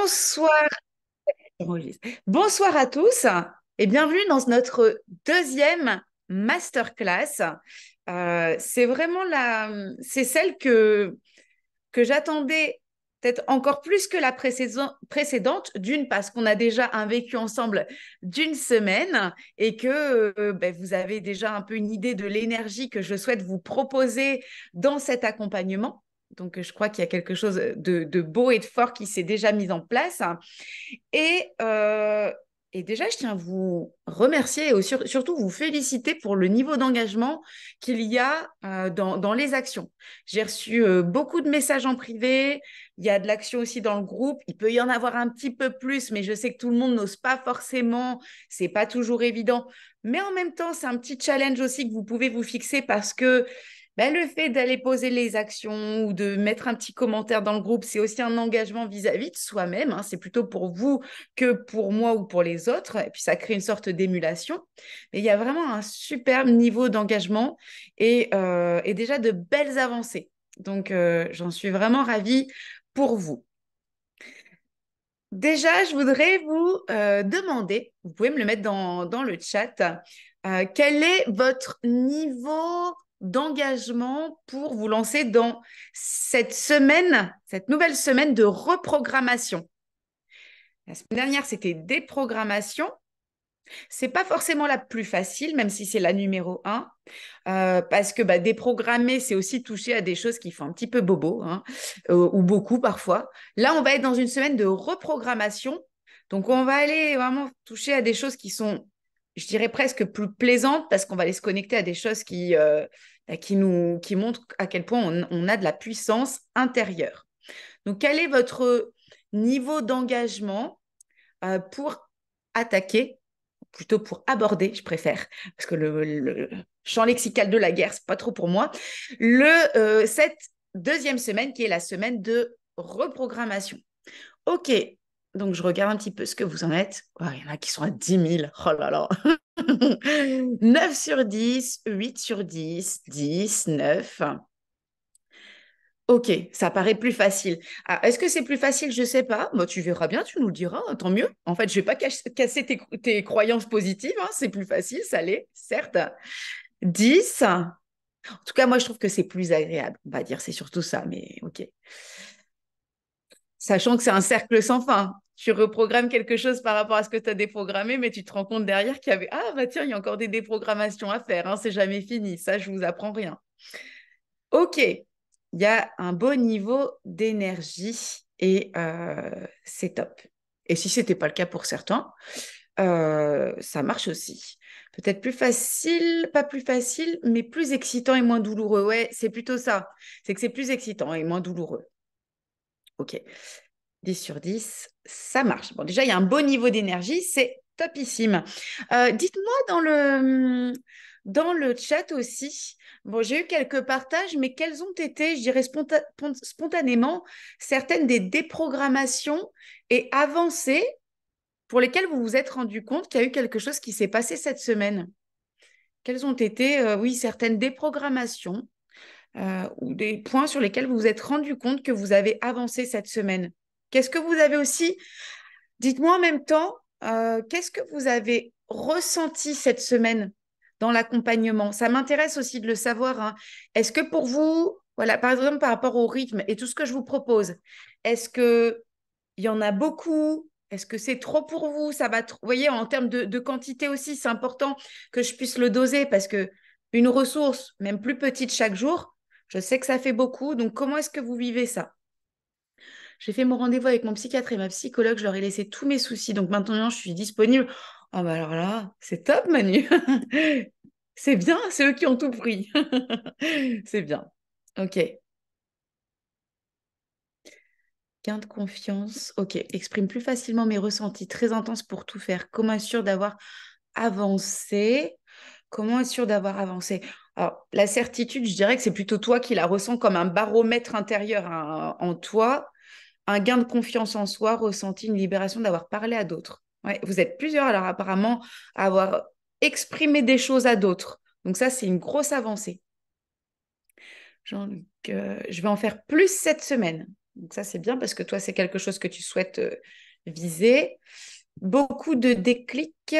Bonsoir, bonsoir à tous et bienvenue dans notre deuxième masterclass. C'est vraiment c'est celle que j'attendais peut-être encore plus que la précédente, d'une parce qu'on a déjà un vécu ensemble d'une semaine et que vous avez déjà un peu une idée de l'énergie que je souhaite vous proposer dans cet accompagnement. Donc, je crois qu'il y a quelque chose de beau et de fort qui s'est déjà mis en place. Et, euh, et déjà, je tiens à vous remercier et surtout vous féliciter pour le niveau d'engagement qu'il y a dans les actions. J'ai reçu beaucoup de messages en privé, il y a de l'action aussi dans le groupe, il peut y en avoir un petit peu plus, mais je sais que tout le monde n'ose pas forcément, c'est pas toujours évident. Mais en même temps, c'est un petit challenge aussi que vous pouvez vous fixer parce que le fait d'aller poser les actions ou de mettre un petit commentaire dans le groupe, c'est aussi un engagement vis-à-vis de soi-même, hein. C'est plutôt pour vous que pour moi ou pour les autres. Et puis, ça crée une sorte d'émulation. Mais il y a vraiment un superbe niveau d'engagement et déjà de belles avancées. Donc, j'en suis vraiment ravie pour vous. Déjà, je voudrais vous demander, vous pouvez me le mettre dans le chat, quel est votre niveau d'engagement pour vous lancer dans cette semaine, cette nouvelle semaine de reprogrammation. La semaine dernière, c'était déprogrammation. C'est pas forcément la plus facile, même si c'est la numéro un, parce que déprogrammer, c'est aussi toucher à des choses qui font un petit peu bobo, hein, ou beaucoup parfois. Là, on va être dans une semaine de reprogrammation. Donc, on va aller vraiment toucher à des choses qui sont, je dirais, presque plus plaisantes, parce qu'on va aller se connecter à des choses qui montrent à quel point on a de la puissance intérieure. Donc, quel est votre niveau d'engagement pour attaquer, plutôt pour aborder, je préfère, parce que le champ lexical de la guerre, c'est pas trop pour moi, cette deuxième semaine qui est la semaine de reprogrammation. Ok, donc je regarde un petit peu ce que vous en êtes. Oh, il y en a qui sont à 10 000. Oh là là. 9 sur 10, 8 sur 10, 10, 9. Ok, ça paraît plus facile. Ah, est-ce que c'est plus facile? Je sais pas. Bah, tu verras bien, tu nous le diras, hein, tant mieux. En fait, je vais pas casser tes croyances positives, hein, c'est plus facile, ça l'est, certes. 10. En tout cas, moi, je trouve que c'est plus agréable. On va dire, c'est surtout ça, mais ok. Sachant que c'est un cercle sans fin. Tu reprogrammes quelque chose par rapport à ce que tu as déprogrammé, mais tu te rends compte derrière qu'il y avait ah, bah tiens, il y a encore des déprogrammations à faire, hein, c'est jamais fini. Ça, je vous apprends rien. Ok, il y a un beau niveau d'énergie et c'est top. Et si ce n'était pas le cas pour certains, ça marche aussi. Peut-être plus facile, pas plus facile, mais plus excitant et moins douloureux. Ouais, c'est plutôt ça. C'est que c'est plus excitant et moins douloureux. Ok, 10 sur 10, ça marche. Bon, déjà, il y a un beau niveau d'énergie, c'est topissime. Dites-moi dans le chat aussi, bon, j'ai eu quelques partages, mais quelles ont été, je dirais spontanément, certaines des déprogrammations et avancées pour lesquelles vous vous êtes rendu compte qu'il y a eu quelque chose qui s'est passé cette semaine? Quelles ont été, oui, certaines déprogrammations ou des points sur lesquels vous vous êtes rendu compte que vous avez avancé cette semaine? Qu'est-ce que vous avez aussi, dites-moi en même temps, qu'est-ce que vous avez ressenti cette semaine dans l'accompagnement? Ça m'intéresse aussi de le savoir, hein. Est-ce que pour vous, voilà, par exemple par rapport au rythme et tout ce que je vous propose, est-ce que il y en a beaucoup? Est-ce que c'est trop pour vous? Ça va trop. Vous voyez, en termes de quantité aussi, c'est important que je puisse le doser parce que une ressource, même plus petite chaque jour, je sais que ça fait beaucoup. Donc, comment est-ce que vous vivez ça? J'ai fait mon rendez-vous avec mon psychiatre et ma psychologue. Je leur ai laissé tous mes soucis. Donc, maintenant, je suis disponible. Oh, bah alors là, c'est top, Manu. C'est bien, c'est eux qui ont tout pris. C'est bien. Ok. Gain de confiance. Ok. Exprime plus facilement mes ressentis. Très intense pour tout faire. Comment être sûr d'avoir avancé? Comment être sûr d'avoir avancé? Alors, la certitude, je dirais que c'est plutôt toi qui la ressens comme un baromètre intérieur, hein, en toi. Un gain de confiance en soi, ressenti une libération d'avoir parlé à d'autres. Ouais, vous êtes plusieurs alors apparemment à avoir exprimé des choses à d'autres. Donc ça, c'est une grosse avancée. Jean-Luc, je vais en faire plus cette semaine. Donc ça, c'est bien parce que toi, c'est quelque chose que tu souhaites viser. Beaucoup de déclics.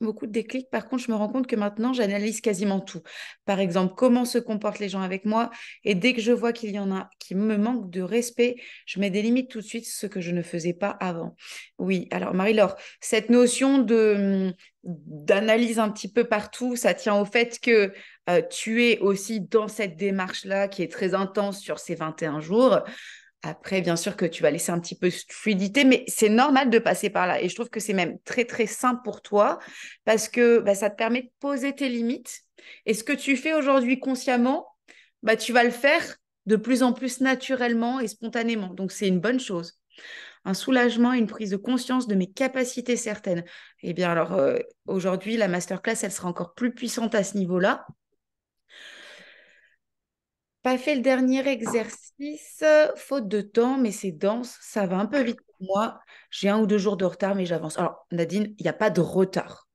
Beaucoup de déclics. Par contre, je me rends compte que maintenant, j'analyse quasiment tout. Par exemple, comment se comportent les gens avec moi. Et dès que je vois qu'il y en a qui me manquent de respect, je mets des limites tout de suite, ce que je ne faisais pas avant. Oui, alors Marie-Laure, cette notion d'analyse un petit peu partout, ça tient au fait que tu es aussi dans cette démarche-là qui est très intense sur ces 21 jours. Après, bien sûr que tu vas laisser un petit peu de fluidité, mais c'est normal de passer par là. Et je trouve que c'est même très, très simple pour toi parce que bah, ça te permet de poser tes limites. Et ce que tu fais aujourd'hui consciemment, bah, tu vas le faire de plus en plus naturellement et spontanément. Donc, c'est une bonne chose. Un soulagement, une prise de conscience de mes capacités certaines. Eh bien, alors, aujourd'hui, la masterclass, elle sera encore plus puissante à ce niveau-là. Pas fait le dernier exercice, faute de temps, mais c'est dense, ça va un peu vite pour moi. J'ai 1 ou 2 jours de retard, mais j'avance. Alors, Nadine, il n'y a pas de retard.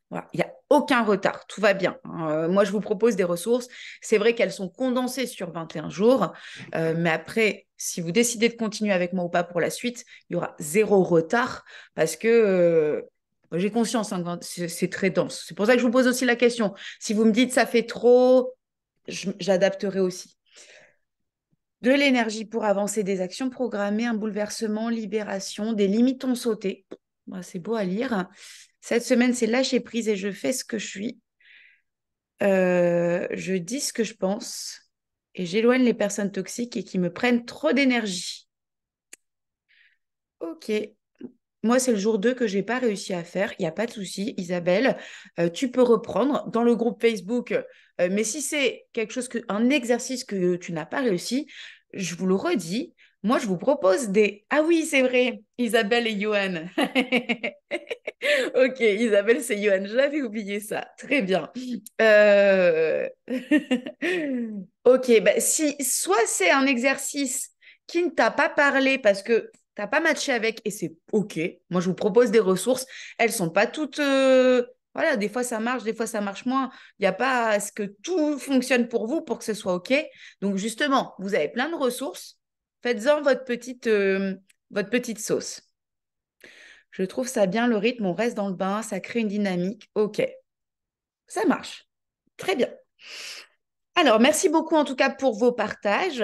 Voilà, il n'y a aucun retard, tout va bien. Moi, je vous propose des ressources. C'est vrai qu'elles sont condensées sur 21 jours, mais après, si vous décidez de continuer avec moi ou pas pour la suite, il y aura 0 retard parce que j'ai conscience hein, que c'est très dense. C'est pour ça que je vous pose aussi la question. Si vous me dites ça fait trop, j'adapterai aussi. De l'énergie pour avancer, des actions programmées, un bouleversement, libération, des limites ont sauté. Bah, c'est beau à lire. Cette semaine, c'est lâcher prise et je fais ce que je suis. Je dis ce que je pense et j'éloigne les personnes toxiques et qui me prennent trop d'énergie. Ok. Moi, c'est le jour 2 que j'ai pas réussi à faire. Il n'y a pas de souci, Isabelle. Tu peux reprendre dans le groupe Facebook. Mais si c'est un exercice que tu n'as pas réussi, je vous le redis. Moi, je vous propose des... Ah oui, c'est vrai, Isabelle et Johan. Ok, Isabelle, c'est Johan. J'avais oublié ça. Très bien. Euh, Ok, bah, si soit c'est un exercice qui ne t'a pas parlé parce que t'as pas matché avec et c'est ok. Moi, je vous propose des ressources. Elles sont pas toutes. Voilà, des fois ça marche, des fois ça marche moins. Il n'y a pas à ce que tout fonctionne pour vous pour que ce soit ok. Donc justement, vous avez plein de ressources. Faites-en votre petite sauce. Je trouve ça bien le rythme. On reste dans le bain, ça crée une dynamique. Ok, ça marche. Très bien. Alors, merci beaucoup en tout cas pour vos partages.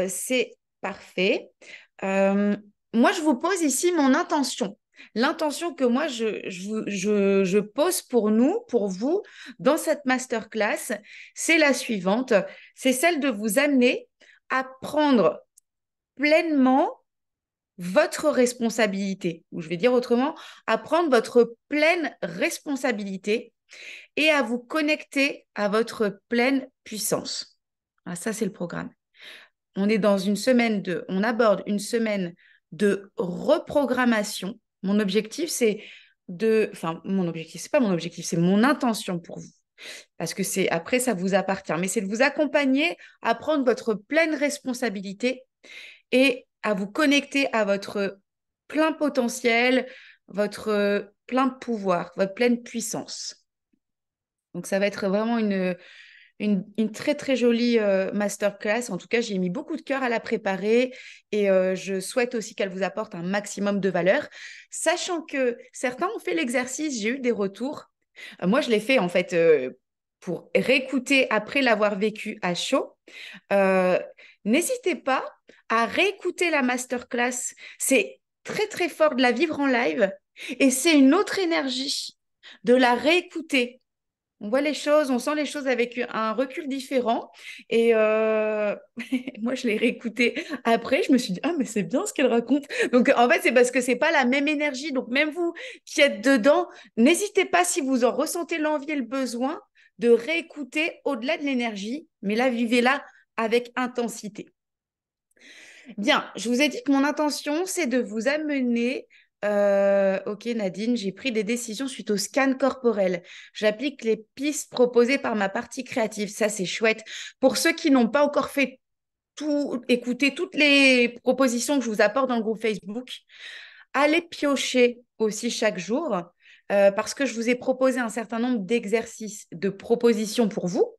C'est parfait. Euh, Moi, je vous pose ici mon intention. L'intention que moi, je pose pour nous, pour vous, dans cette masterclass, c'est la suivante. C'est celle de vous amener à prendre pleinement votre responsabilité, ou je vais dire autrement, à prendre votre pleine responsabilité et à vous connecter à votre pleine puissance. Ah, ça, c'est le programme. On aborde une semaine de reprogrammation. Mon objectif, c'est pas mon objectif, c'est mon intention pour vous. Parce que après, ça vous appartient. Mais c'est de vous accompagner à prendre votre pleine responsabilité et à vous connecter à votre plein potentiel, votre plein pouvoir, votre pleine puissance. Donc, ça va être vraiment une très, très jolie masterclass. En tout cas, j'ai mis beaucoup de cœur à la préparer et je souhaite aussi qu'elle vous apporte un maximum de valeur. Sachant que certains ont fait l'exercice, j'ai eu des retours. Moi, je l'ai fait en fait pour réécouter après l'avoir vécu à chaud. Euh, N'hésitez pas à réécouter la masterclass. C'est très, très fort de la vivre en live et c'est une autre énergie de la réécouter. On voit les choses, on sent les choses avec un recul différent. Et moi, je l'ai réécouté après. Je me suis dit, ah, mais c'est bien ce qu'elle raconte. Donc, en fait, c'est parce que c'est pas la même énergie. Donc, même vous qui êtes dedans, n'hésitez pas si vous en ressentez l'envie et le besoin de réécouter au-delà de l'énergie. Mais là, vivez-la avec intensité. Bien, je vous ai dit que mon intention, c'est de vous amener. Ok, Nadine, j'ai pris des décisions suite au scan corporel. J'applique les pistes proposées par ma partie créative. Ça, c'est chouette. Pour ceux qui n'ont pas encore fait écouter toutes les propositions que je vous apporte dans le groupe Facebook, allez piocher aussi chaque jour parce que je vous ai proposé un certain nombre d'exercices, de propositions pour vous.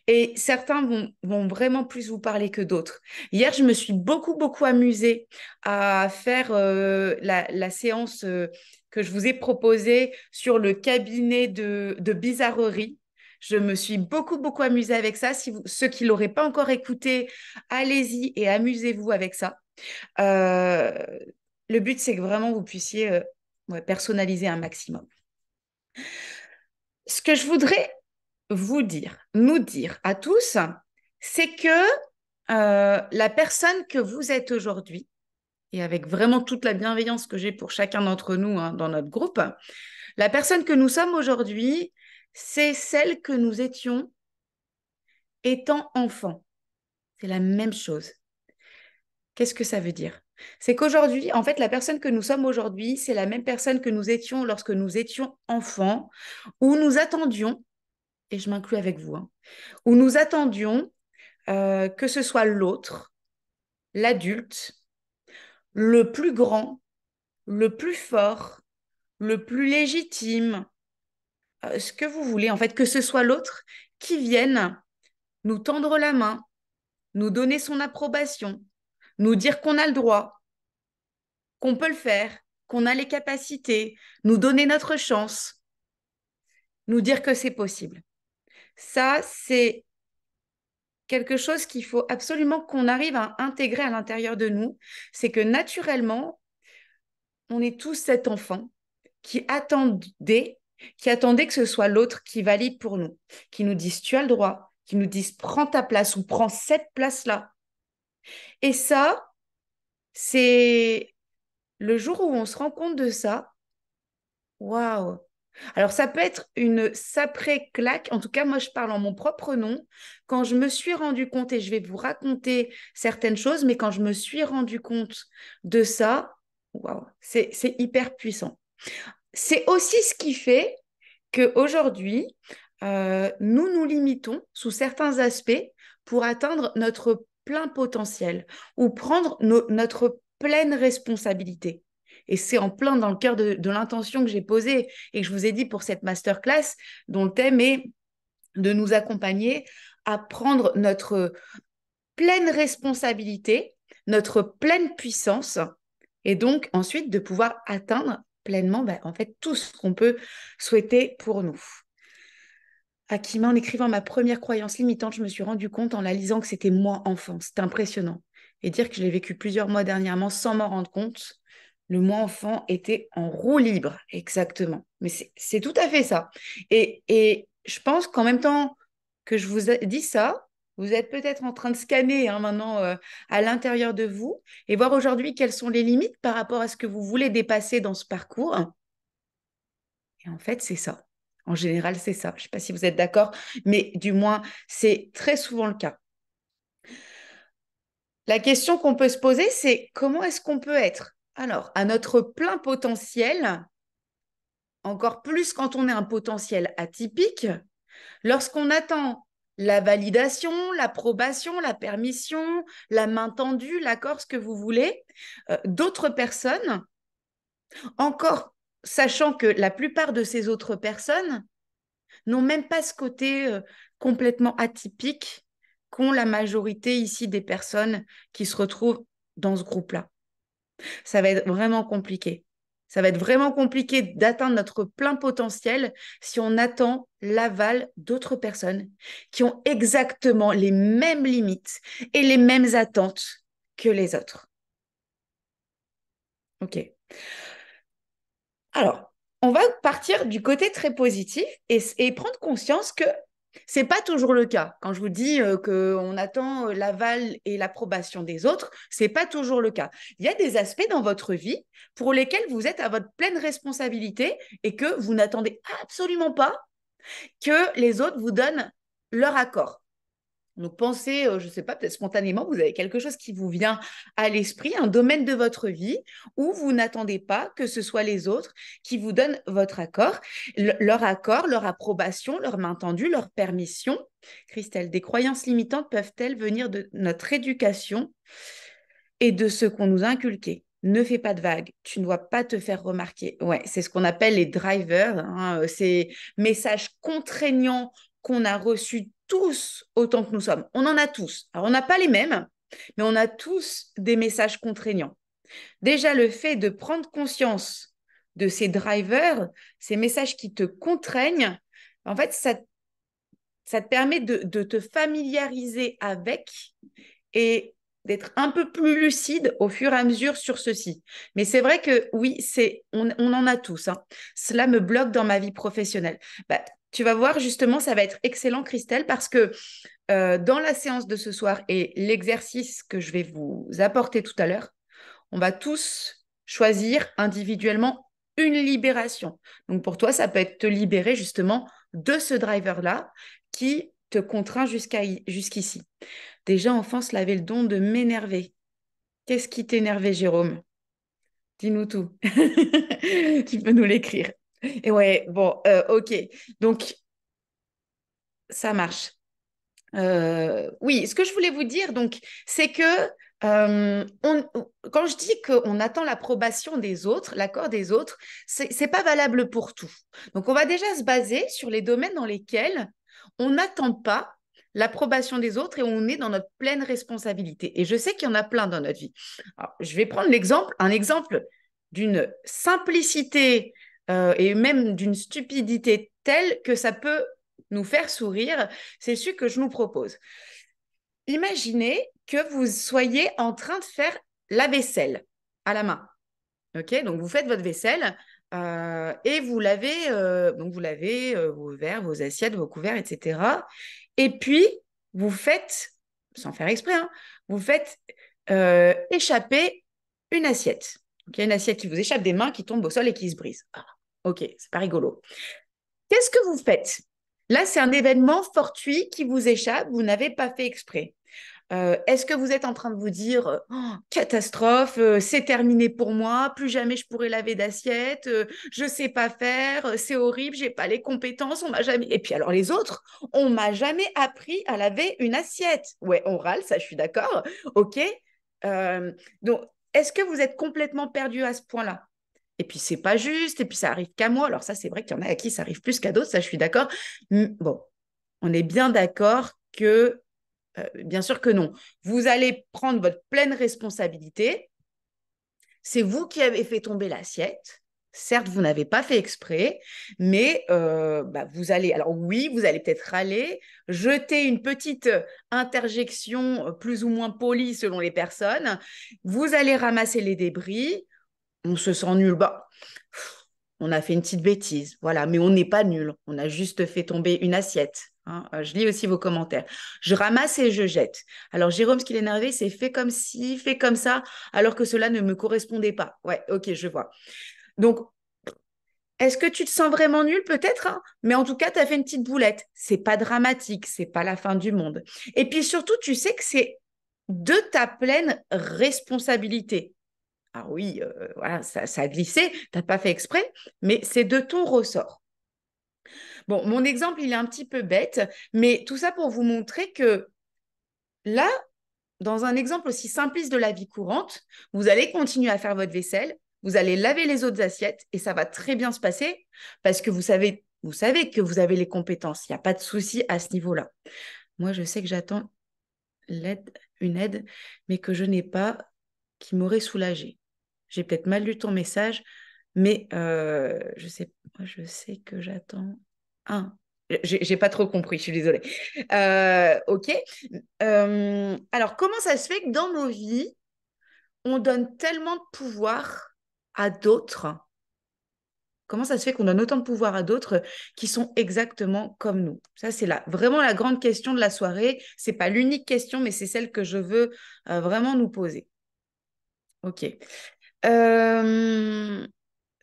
Et certains vont vraiment plus vous parler que d'autres. Hier, je me suis beaucoup amusée à faire la séance que je vous ai proposée sur le cabinet de bizarrerie. Je me suis beaucoup amusée avec ça. Si ceux qui ne l'auraient pas encore écouté, allez-y et amusez-vous avec ça. Euh, le but, c'est que vraiment vous puissiez ouais, personnaliser un maximum. Ce que je voudrais vous dire, nous dire à tous, c'est que la personne que vous êtes aujourd'hui, et avec vraiment toute la bienveillance que j'ai pour chacun d'entre nous hein, dans notre groupe, la personne que nous sommes aujourd'hui, c'est celle que nous étions étant enfants. C'est la même chose. Qu'est-ce que ça veut dire? C'est qu'aujourd'hui, en fait, la personne que nous sommes aujourd'hui, c'est la même personne que nous étions lorsque nous étions enfants, où nous attendions, et je m'inclus avec vous, hein, où nous attendions que ce soit l'autre, l'adulte, le plus grand, le plus fort, le plus légitime, ce que vous voulez, en fait, que ce soit l'autre qui vienne nous tendre la main, nous donner son approbation, nous dire qu'on a le droit, qu'on peut le faire, qu'on a les capacités, nous donner notre chance, nous dire que c'est possible. Ça, c'est quelque chose qu'il faut absolument qu'on arrive à intégrer à l'intérieur de nous. C'est que naturellement, on est tous cet enfant qui attendait que ce soit l'autre qui valide pour nous, qui nous dise tu as le droit, qui nous dise prends ta place ou prends cette place-là. Et ça, c'est le jour où on se rend compte de ça, waouh! Alors ça peut être une saprée claque, en tout cas moi je parle en mon propre nom, quand je me suis rendu compte, et je vais vous raconter certaines choses, mais quand je me suis rendu compte de ça, waouh, c'est hyper puissant. C'est aussi ce qui fait qu'aujourd'hui, nous nous limitons sous certains aspects pour atteindre notre plein potentiel ou prendre notre pleine responsabilité. Et c'est en plein dans le cœur de l'intention que j'ai posée et que je vous ai dit pour cette masterclass dont le thème est de nous accompagner à prendre notre pleine responsabilité, notre pleine puissance et donc ensuite de pouvoir atteindre pleinement en fait tout ce qu'on peut souhaiter pour nous. Akima, en écrivant ma première croyance limitante, je me suis rendu compte en la lisant que c'était moi enfant. C'était impressionnant. Et dire que je l'ai vécu plusieurs mois dernièrement sans m'en rendre compte, le moi enfant était en roue libre, exactement. Mais c'est tout à fait ça. Et je pense qu'en même temps que je vous ai dit ça, vous êtes peut-être en train de scanner hein, maintenant à l'intérieur de vous et voir aujourd'hui quelles sont les limites par rapport à ce que vous voulez dépasser dans ce parcours. Et en fait, c'est ça. En général, c'est ça. Je ne sais pas si vous êtes d'accord, mais du moins, c'est très souvent le cas. La question qu'on peut se poser, c'est comment est-ce qu'on peut être, alors, à notre plein potentiel, encore plus quand on est un potentiel atypique, lorsqu'on attend la validation, l'approbation, la permission, la main tendue, l'accord, ce que vous voulez, d'autres personnes, encore sachant que la plupart de ces autres personnes n'ont même pas ce côté complètement atypique qu'ont la majorité ici des personnes qui se retrouvent dans ce groupe-là. Ça va être vraiment compliqué. Ça va être vraiment compliqué d'atteindre notre plein potentiel si on attend l'aval d'autres personnes qui ont exactement les mêmes limites et les mêmes attentes que les autres. OK. Alors, on va partir du côté très positif et prendre conscience que c'est pas toujours le cas. Quand je vous dis qu'on attend l'aval et l'approbation des autres, c'est pas toujours le cas. Il y a des aspects dans votre vie pour lesquels vous êtes à votre pleine responsabilité et que vous n'attendez absolument pas que les autres vous donnent leur accord. Donc pensez, je ne sais pas, peut-être spontanément, vous avez quelque chose qui vous vient à l'esprit, un domaine de votre vie où vous n'attendez pas que ce soit les autres qui vous donnent votre accord, leur approbation, leur main tendue, leur permission. Christelle, des croyances limitantes peuvent-elles venir de notre éducation et de ce qu'on nous a inculqué? Ne fais pas de vagues, tu ne dois pas te faire remarquer. Ouais, c'est ce qu'on appelle les drivers, hein, ces messages contraignants qu'on a reçus tous autant que nous sommes. On en a tous. Alors, on n'a pas les mêmes, mais on a tous des messages contraignants. Déjà, le fait de prendre conscience de ces drivers, ces messages qui te contraignent, en fait, ça te permet de te familiariser avec et d'être un peu plus lucide au fur et à mesure sur ceci. Mais c'est vrai que oui, on en a tous, hein. Cela me bloque dans ma vie professionnelle. Bah, tu vas voir, justement, ça va être excellent, Christelle, parce que dans la séance de ce soir et l'exercice que je vais vous apporter tout à l'heure, on va tous choisir individuellement une libération. Donc pour toi, ça peut être te libérer justement de ce driver-là qui te contraint jusqu'ici. Déjà, enfant, cela avait le don de m'énerver. Qu'est-ce qui t'énervait, Jérôme? Dis-nous tout. Tu peux nous l'écrire. Et ouais, bon, ok. Donc, ça marche. Oui, ce que je voulais vous dire, donc, c'est que quand je dis qu'on attend l'approbation des autres, l'accord des autres, c'est pas valable pour tout. Donc, on va déjà se baser sur les domaines dans lesquels on n'attend pas l'approbation des autres et on est dans notre pleine responsabilité. Et je sais qu'il y en a plein dans notre vie. Alors, je vais prendre un exemple d'une simplicité et même d'une stupidité telle que ça peut nous faire sourire. C'est celui que je nous propose. Imaginez que vous soyez en train de faire la vaisselle à la main. Ok, donc vous faites votre vaisselle et vous lavez vos verres, vos assiettes, vos couverts, etc. Et puis vous faites, sans faire exprès, hein, vous faites échapper une assiette. Ok, une assiette qui vous échappe des mains, qui tombe au sol et qui se brise. Ah, ok, c'est pas rigolo. Qu'est-ce que vous faites? Là, c'est un événement fortuit qui vous échappe, vous n'avez pas fait exprès. Est-ce que vous êtes en train de vous dire oh, catastrophe, c'est terminé pour moi, plus jamais je pourrai laver d'assiette, je sais pas faire, c'est horrible, j'ai pas les compétences, on m'a jamais. Et puis alors les autres, on m'a jamais appris à laver une assiette. Ouais, on râle, ça, je suis d'accord. Ok. Euh, donc, est-ce que vous êtes complètement perdu à ce point-là? Et puis, c'est pas juste, et puis ça arrive qu'à moi. Alors, ça, c'est vrai qu'il y en a à qui ça arrive plus qu'à d'autres, ça, je suis d'accord. Bon, on est bien d'accord que, bien sûr que non. Vous allez prendre votre pleine responsabilité. C'est vous qui avez fait tomber l'assiette. Certes, vous n'avez pas fait exprès, mais bah, vous allez, alors oui, vous allez peut-être râler, jeter une petite interjection plus ou moins polie selon les personnes. Vous allez ramasser les débris, on se sent nul. Bah, on a fait une petite bêtise, voilà, mais on n'est pas nul. On a juste fait tomber une assiette, hein. Je lis aussi vos commentaires. Je ramasse et je jette. Alors, Jérôme, ce qui l'énervait, c'est fait comme ci, fait comme ça, alors que cela ne me correspondait pas. Ouais, ok, je vois. Donc, est-ce que tu te sens vraiment nul? Peut-être, hein, mais en tout cas, tu as fait une petite boulette. C'est pas dramatique, c'est pas la fin du monde. Et puis surtout, tu sais que c'est de ta pleine responsabilité. Ah oui, voilà, ça a glissé, tu n'as pas fait exprès, mais c'est de ton ressort. Bon, mon exemple, il est un petit peu bête, mais tout ça pour vous montrer que là, dans un exemple aussi simpliste de la vie courante, vous allez continuer à faire votre vaisselle, vous allez laver les autres assiettes et ça va très bien se passer parce que vous savez que vous avez les compétences. Il n'y a pas de souci à ce niveau-là. Moi, je sais que j'attends une aide, mais que je n'ai pas, qui m'aurait soulagée. J'ai peut-être mal lu ton message, mais je sais que j'attends un. J'ai pas trop compris, je suis désolée. Ok. Alors, comment ça se fait que dans nos vies, on donne tellement de pouvoir à d'autres? Comment ça se fait qu'on donne autant de pouvoir à d'autres qui sont exactement comme nous? Ça, c'est vraiment la grande question de la soirée. C'est pas l'unique question, mais c'est celle que je veux vraiment nous poser. Ok. Euh,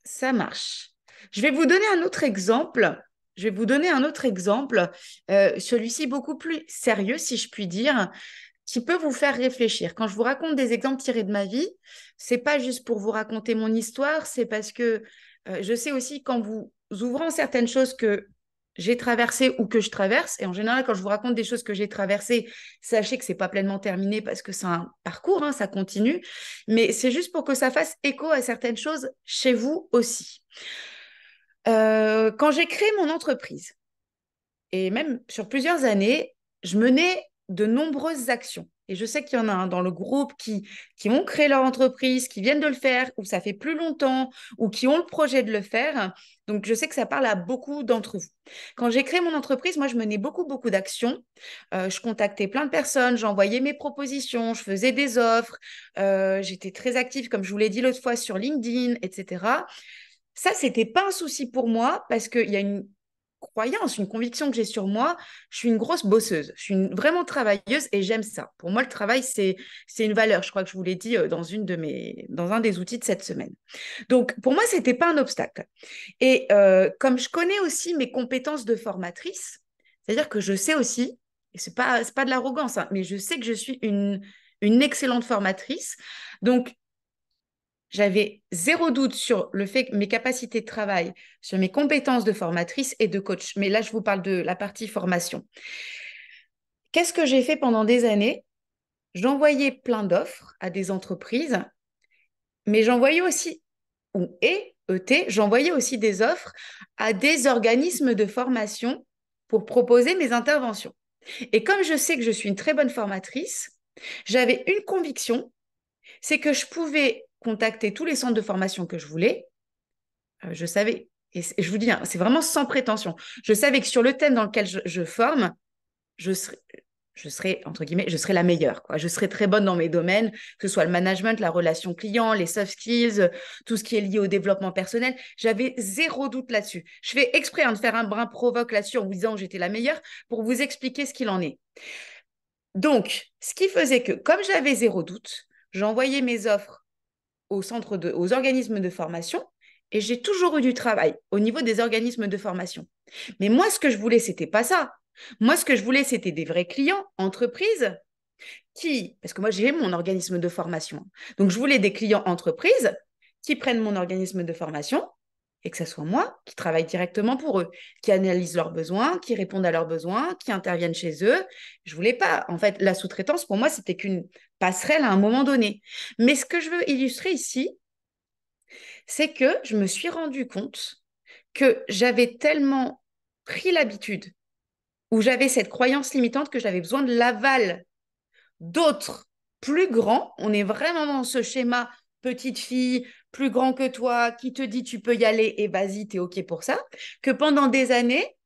Ça marche. Je vais vous donner un autre exemple. Je vais vous donner un autre exemple, celui-ci beaucoup plus sérieux, si je puis dire, qui peut vous faire réfléchir. Quand je vous raconte des exemples tirés de ma vie, c'est pas juste pour vous raconter mon histoire, c'est parce que je sais aussi qu'en vous ouvrant certaines choses que j'ai traversées ou que je traverse, et en général, quand je vous raconte des choses que j'ai traversées, sachez que c'est pas pleinement terminé parce que c'est un parcours, hein, ça continue, mais c'est juste pour que ça fasse écho à certaines choses chez vous aussi. Quand j'ai créé mon entreprise, et même sur plusieurs années, je menais de nombreuses actions. Et je sais qu'il y en a un dans le groupe qui ont créé leur entreprise, qui viennent de le faire, ou ça fait plus longtemps, ou qui ont le projet de le faire. Donc, je sais que ça parle à beaucoup d'entre vous. Quand j'ai créé mon entreprise, moi, je menais beaucoup, beaucoup d'actions. Je contactais plein de personnes, j'envoyais mes propositions, je faisais des offres. J'étais très active, comme je vous l'ai dit l'autre fois, sur LinkedIn, etc. Ça, c'était pas un souci pour moi parce qu'il y a une croyance, une conviction que j'ai sur moi. Je suis une grosse bosseuse, je suis vraiment travailleuse et j'aime ça. Pour moi, le travail, c'est une valeur. Je crois que je vous l'ai dit dans un des outils de cette semaine. Donc, pour moi, c'était pas un obstacle. Et comme je connais aussi mes compétences de formatrice, c'est-à-dire que je sais aussi, et c'est pas de l'arrogance, hein, mais je sais que je suis une excellente formatrice. Donc, j'avais zéro doute sur le fait que mes capacités de travail, sur mes compétences de formatrice et de coach. Mais là, je vous parle de la partie formation. Qu'est-ce que j'ai fait pendant des années? J'envoyais plein d'offres à des entreprises, mais j'envoyais aussi, j'envoyais aussi des offres à des organismes de formation pour proposer mes interventions. Et comme je sais que je suis une très bonne formatrice, j'avais une conviction, c'est que je pouvais contacter tous les centres de formation que je voulais. Je savais, et je vous dis, hein, c'est vraiment sans prétention. Je savais que sur le thème dans lequel je forme, je serais, entre guillemets, je serais la meilleure, quoi. Je serais très bonne dans mes domaines, que ce soit le management, la relation client, les soft skills, tout ce qui est lié au développement personnel. J'avais zéro doute là-dessus. Je fais exprès, hein, de faire un brin provoque là-dessus en vous disant que j'étais la meilleure pour vous expliquer ce qu'il en est. Donc, ce qui faisait que, comme j'avais zéro doute, j'envoyais mes offres aux organismes de formation et j'ai toujours eu du travail au niveau des organismes de formation. Mais moi, ce que je voulais, c'était pas ça. Moi, ce que je voulais, c'était des vrais clients, entreprises, parce que moi, j'ai mon organisme de formation. Donc, je voulais des clients entreprises qui prennent mon organisme de formation et que ce soit moi qui travaille directement pour eux, qui analyse leurs besoins, qui répondent à leurs besoins, qui interviennent chez eux. Je voulais pas. En fait, la sous-traitance, pour moi, c'était qu'une passerelle à un moment donné. Mais ce que je veux illustrer ici, c'est que je me suis rendu compte que j'avais tellement pris l'habitude, ou j'avais cette croyance limitante que j'avais besoin de l'aval d'autres plus grands. On est vraiment dans ce schéma petite fille, plus grand que toi, qui te dit tu peux y aller et vas-y, t'es OK pour ça, que pendant des années,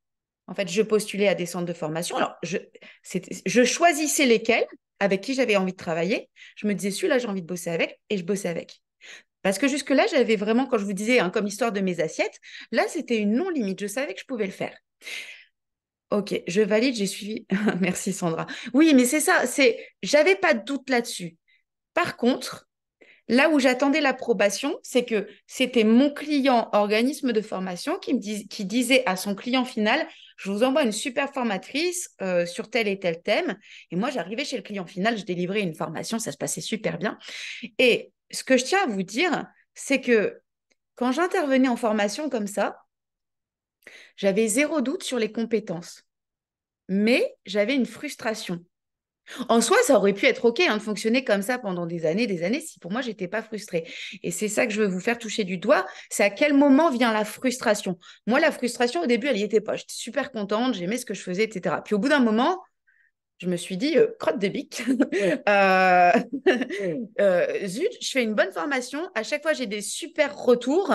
en fait, je postulais à des centres de formation. Alors, je choisissais lesquels, avec qui j'avais envie de travailler. Je me disais, celui-là, j'ai envie de bosser avec, et je bossais avec. Parce que jusque-là, j'avais vraiment, quand je vous disais, hein, comme histoire de mes assiettes, là, c'était une non-limite. Je savais que je pouvais le faire. Ok, je valide, j'ai suivi. Merci Sandra. Oui, mais c'est ça, j'avais pas de doute là-dessus. Par contre, là où j'attendais l'approbation, c'est que c'était mon client organisme de formation qui disait à son client final, je vous envoie une super formatrice sur tel et tel thème. Et moi, j'arrivais chez le client final, je délivrais une formation, ça se passait super bien. Et ce que je tiens à vous dire, c'est que quand j'intervenais en formation comme ça, j'avais zéro doute sur les compétences, mais j'avais une frustration. En soi, ça aurait pu être OK, hein, de fonctionner comme ça pendant des années, si pour moi, j'étais pas frustrée. Et c'est ça que je veux vous faire toucher du doigt, c'est à quel moment vient la frustration. Moi, la frustration, au début, elle n'y était pas. J'étais super contente, j'aimais ce que je faisais, etc. Puis au bout d'un moment, je me suis dit, crotte de bique, zut, je fais une bonne formation, à chaque fois, j'ai des super retours.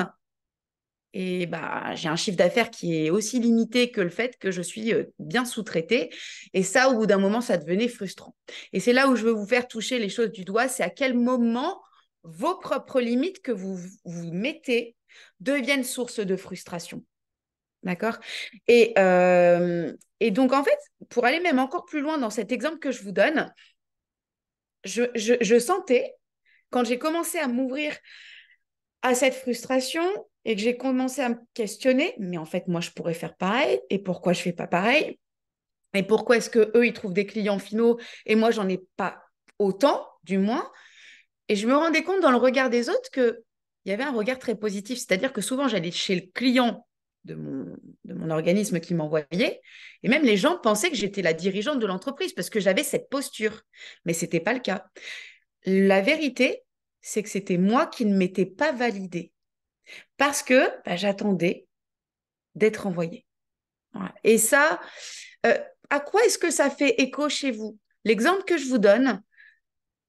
Et bah, j'ai un chiffre d'affaires qui est aussi limité que le fait que je suis bien sous-traitée. Et ça, au bout d'un moment, ça devenait frustrant. Et c'est là où je veux vous faire toucher les choses du doigt, c'est à quel moment vos propres limites que vous mettez deviennent source de frustration. D'accord? Et donc, en fait, pour aller même encore plus loin dans cet exemple que je vous donne, je sentais, quand j'ai commencé à m'ouvrir à cette frustration et que j'ai commencé à me questionner, mais en fait, moi, je pourrais faire pareil. Et pourquoi je fais pas pareil? Et pourquoi est-ce que eux, ils trouvent des clients finaux et moi, j'en ai pas autant, du moins? Et je me rendais compte dans le regard des autres qu'il y avait un regard très positif. C'est-à-dire que souvent, j'allais chez le client de mon organisme qui m'envoyait et même les gens pensaient que j'étais la dirigeante de l'entreprise parce que j'avais cette posture. Mais ce n'était pas le cas. La vérité, c'est que c'était moi qui ne m'étais pas validée parce que bah, j'attendais d'être envoyée. Voilà. Et ça, à quoi est-ce que ça fait écho chez vous? L'exemple que je vous donne,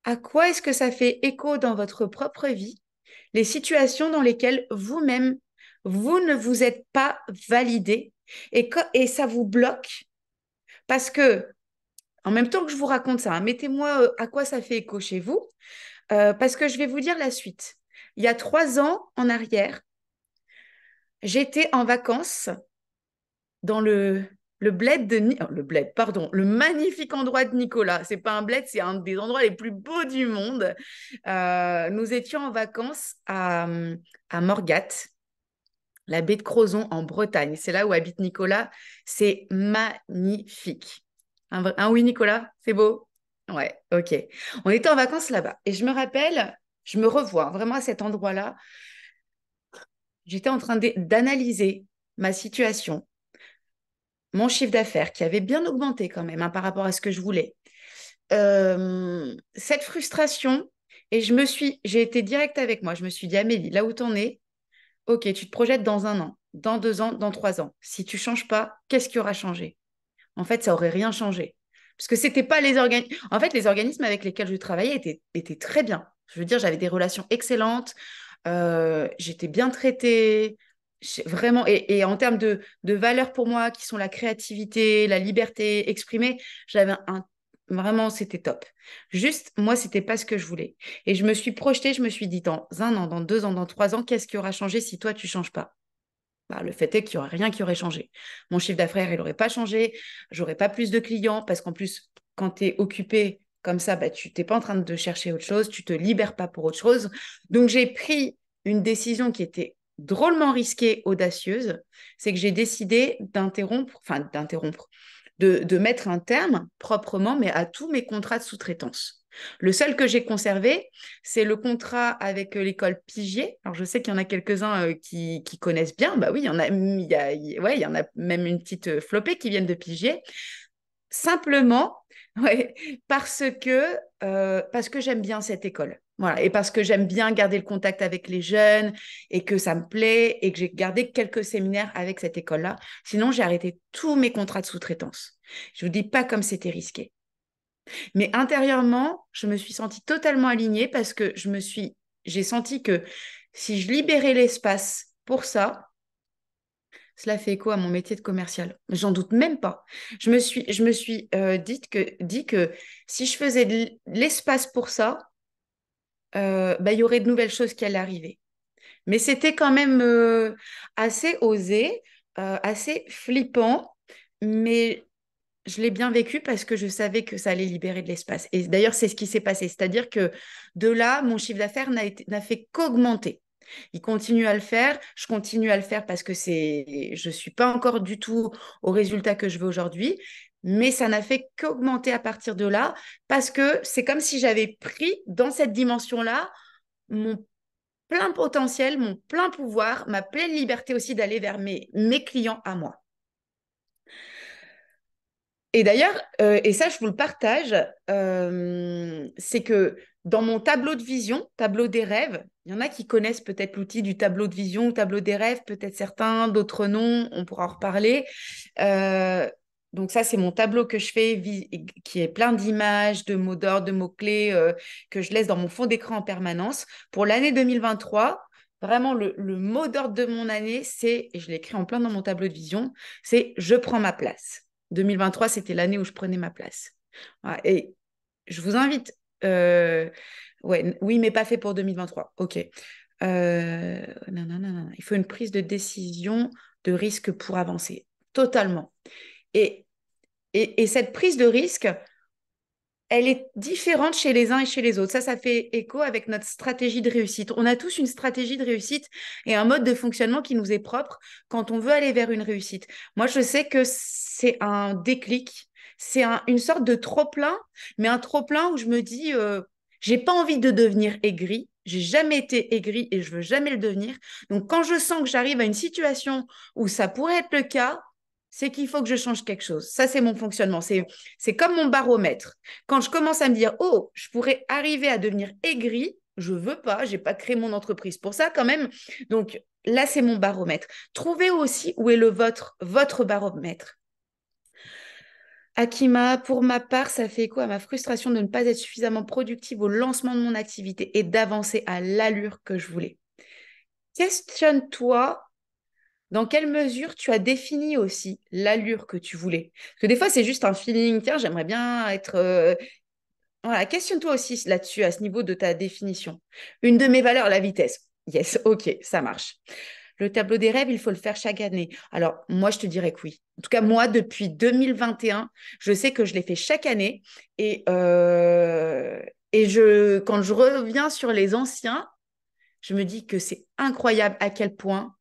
à quoi est-ce que ça fait écho dans votre propre vie? Les situations dans lesquelles vous-même, vous ne vous êtes pas validé et ça vous bloque parce que, en même temps que je vous raconte ça, hein, mettez-moi à quoi ça fait écho chez vous, parce que je vais vous dire la suite. Il y a 3 ans en arrière, j'étais en vacances dans le bled le bled, pardon, le magnifique endroit de Nicolas. C'est pas un bled, c'est un des endroits les plus beaux du monde. Nous étions en vacances à Morgat, la baie de Crozon en Bretagne. C'est là où habite Nicolas. C'est magnifique. Un oui, Nicolas, c'est beau? Ouais, ok. On était en vacances là-bas et je me rappelle, je me revois vraiment à cet endroit-là. J'étais en train d'analyser ma situation, mon chiffre d'affaires qui avait bien augmenté quand même, hein, par rapport à ce que je voulais. Cette frustration, et j'ai été directe avec moi. Je me suis dit, Amélie, là où tu en es, ok, tu te projettes dans 1 an, dans 2 ans, dans 3 ans. Si tu changes pas, qu'est-ce qui aura changé? En fait, ça aurait rien changé. Parce que c'était pas les organismes. En fait, les organismes avec lesquels je travaillais étaient très bien. Je veux dire, j'avais des relations excellentes, j'étais bien traitée, vraiment. Et en termes de valeurs pour moi, qui sont la créativité, la liberté exprimée, j'avais un. Vraiment, c'était top. Juste, moi, c'était pas ce que je voulais. Et je me suis projetée, je me suis dit, dans 1 an, dans 2 ans, dans 3 ans, qu'est-ce qui aura changé si toi, tu changes pas? Bah, le fait est qu'il n'y aurait rien qui aurait changé. Mon chiffre d'affaires, il n'aurait pas changé. J'aurais pas plus de clients parce qu'en plus, quand tu es occupé comme ça, bah, tu n'es pas en train de chercher autre chose. Tu ne te libères pas pour autre chose. Donc, j'ai pris une décision qui était drôlement risquée, audacieuse. C'est que j'ai décidé de mettre un terme proprement, mais à tous mes contrats de sous-traitance. Le seul que j'ai conservé, c'est le contrat avec l'école Pigier. Alors, je sais qu'il y en a quelques-uns qui connaissent bien. Bah oui, ouais, il y en a même une petite flopée qui viennent de Pigier. Simplement, ouais, parce que j'aime bien cette école. Voilà, et parce que j'aime bien garder le contact avec les jeunes et que ça me plaît et que j'ai gardé quelques séminaires avec cette école-là. Sinon, j'ai arrêté tous mes contrats de sous-traitance. Je ne vous dis pas comme c'était risqué. Mais intérieurement, je me suis sentie totalement alignée parce que j'ai senti que si je libérais l'espace pour ça, cela fait écho à mon métier de commercial. J'en doute même pas. Je me suis dit que si je faisais de l'espace pour ça, bah, il y aurait de nouvelles choses qui allaient arriver. Mais c'était quand même assez osé, assez flippant, mais je l'ai bien vécu parce que je savais que ça allait libérer de l'espace. Et d'ailleurs, c'est ce qui s'est passé. C'est-à-dire que de là, mon chiffre d'affaires n'a fait qu'augmenter. Il continue à le faire. Je continue à le faire parce que je ne suis pas encore du tout au résultat que je veux aujourd'hui. Mais ça n'a fait qu'augmenter à partir de là parce que c'est comme si j'avais pris dans cette dimension-là mon plein potentiel, mon plein pouvoir, ma pleine liberté aussi d'aller vers mes clients à moi. Et d'ailleurs, et ça, je vous le partage, c'est que dans mon tableau de vision, tableau des rêves, il y en a qui connaissent peut-être l'outil du tableau de vision ou tableau des rêves, peut-être certains, d'autres non, on pourra en reparler. Euh, donc ça, c'est mon tableau que je fais, qui est plein d'images, de mots d'ordre, de mots-clés, que je laisse dans mon fond d'écran en permanence. Pour l'année 2023, vraiment, le mot d'ordre de mon année, et je l'ai écrit en plein dans mon tableau de vision, c'est « Je prends ma place ». 2023, c'était l'année où je prenais ma place. Voilà. Et je vous invite. Ouais, oui, mais pas fait pour 2023. OK. Non, non, non, non. Il faut une prise de décision de risque pour avancer. Totalement. Et, et cette prise de risque, elle est différente chez les uns et chez les autres. Ça fait écho avec notre stratégie de réussite. On a tous une stratégie de réussite et un mode de fonctionnement qui nous est propre quand on veut aller vers une réussite. Moi, je sais que c'est un déclic, c'est une sorte de trop-plein, mais un trop-plein où je me dis, j'ai pas envie de devenir aigri. J'ai jamais été aigri et je veux jamais le devenir. Donc, quand je sens que j'arrive à une situation où ça pourrait être le cas, c'est qu'il faut que je change quelque chose. Ça, c'est mon fonctionnement. C'est comme mon baromètre. Quand je commence à me dire, oh, je pourrais arriver à devenir aigri, je veux pas, j'ai pas créé mon entreprise pour ça quand même. Donc là, c'est mon baromètre. Trouvez aussi où est votre baromètre. Akima, pour ma part, ça fait écho à ma frustration de ne pas être suffisamment productive au lancement de mon activité et d'avancer à l'allure que je voulais. Questionne-toi dans quelle mesure tu as défini aussi l'allure que tu voulais. Parce que des fois, c'est juste un feeling. Tiens, j'aimerais bien être. Voilà, questionne-toi aussi là-dessus, à ce niveau de ta définition. Une de mes valeurs, la vitesse. Yes, ok, ça marche. Le tableau des rêves, il faut le faire chaque année. Alors, moi, je te dirais que oui. En tout cas, moi, depuis 2021, je sais que je l'ai fait chaque année. Et, quand je reviens sur les anciens, je me dis que c'est incroyable à quel point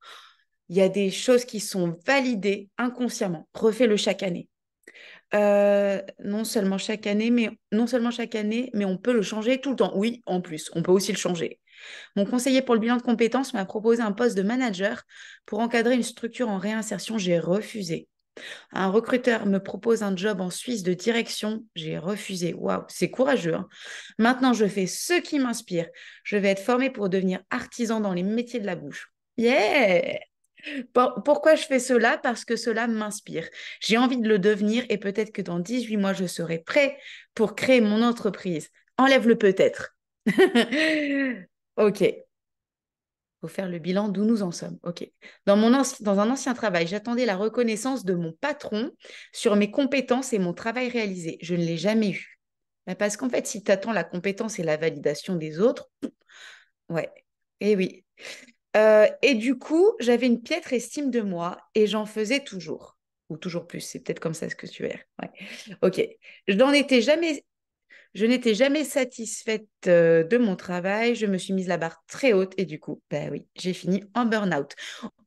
il y a des choses qui sont validées inconsciemment. Refais-le chaque année. Non seulement chaque année, mais on peut le changer tout le temps. Oui, en plus, on peut aussi le changer. Mon conseiller pour le bilan de compétences m'a proposé un poste de manager pour encadrer une structure en réinsertion. J'ai refusé. Un recruteur me propose un job en Suisse de direction. J'ai refusé. Waouh, c'est courageux, hein. Maintenant, je fais ce qui m'inspire. Je vais être formée pour devenir artisan dans les métiers de la bouche. Yeah! Pourquoi je fais cela? Parce que cela m'inspire. J'ai envie de le devenir et peut-être que dans 18 mois, je serai prêt pour créer mon entreprise. Enlève le peut-être. Ok, faut faire le bilan d'où nous en sommes. Ok. Dans un ancien travail, j'attendais la reconnaissance de mon patron sur mes compétences et mon travail réalisé. Je ne l'ai jamais eu. Bah, parce qu'en fait, si tu attends la compétence et la validation des autres, ouais, eh oui. Et du coup, j'avais une piètre estime de moi et j'en faisais toujours. Ou toujours plus, c'est peut-être comme ça ce que tu es. Ouais. Ok. Je n'en étais jamais je n'étais jamais satisfaite de mon travail. Je me suis mise la barre très haute et du coup, ben oui, j'ai fini en burn-out.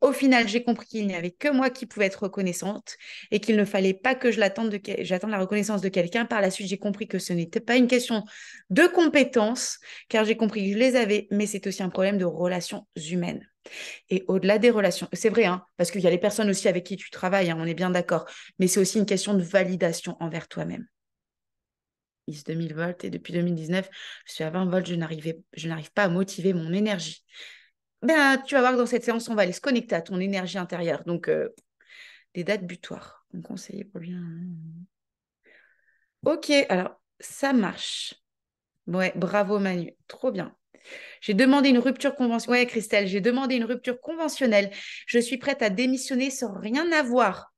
Au final, j'ai compris qu'il n'y avait que moi qui pouvais être reconnaissante et qu'il ne fallait pas que j'attende la reconnaissance de quelqu'un. Par la suite, j'ai compris que ce n'était pas une question de compétences, car j'ai compris que je les avais, mais c'est aussi un problème de relations humaines. Et au-delà des relations, c'est vrai, hein, parce qu'il y a les personnes aussi avec qui tu travailles, hein, on est bien d'accord, mais c'est aussi une question de validation envers toi-même. 2000 volts et depuis 2019, je suis à 20 volts, je n'arrive pas à motiver mon énergie. Ben, tu vas voir que dans cette séance, on va aller se connecter à ton énergie intérieure. Donc, des dates butoirs. On conseillait pour bien. Ok, alors, ça marche. Ouais, bravo Manu, trop bien. J'ai demandé une rupture conventionnelle. Ouais, Christelle, j'ai demandé une rupture conventionnelle. Je suis prête à démissionner sans rien avoir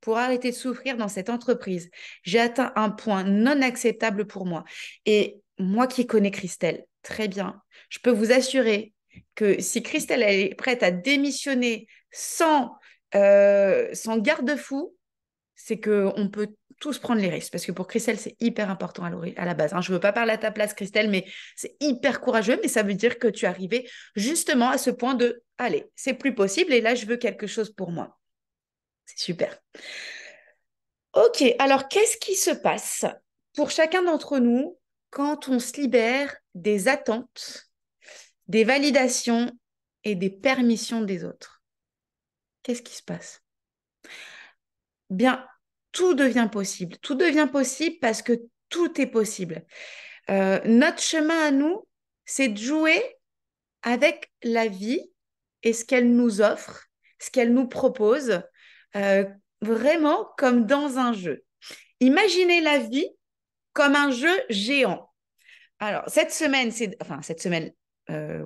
pour arrêter de souffrir dans cette entreprise. J'ai atteint un point non acceptable pour moi. Et moi qui connais Christelle très bien, je peux vous assurer que si Christelle elle est prête à démissionner sans garde-fou, c'est qu'on peut tous prendre les risques. Parce que pour Christelle, c'est hyper important à la base, hein. Je ne veux pas parler à ta place, Christelle, mais c'est hyper courageux. Mais ça veut dire que tu es arrivée justement à ce point de, allez, c'est plus possible et là, je veux quelque chose pour moi. C'est super. Ok, alors qu'est-ce qui se passe pour chacun d'entre nous quand on se libère des attentes, des validations et des permissions des autres? Qu'est-ce qui se passe? Bien, tout devient possible. Tout devient possible parce que tout est possible. Notre chemin à nous, c'est de jouer avec la vie et ce qu'elle nous offre, ce qu'elle nous propose, euh, vraiment comme dans un jeu. Imaginez la vie comme un jeu géant. Alors,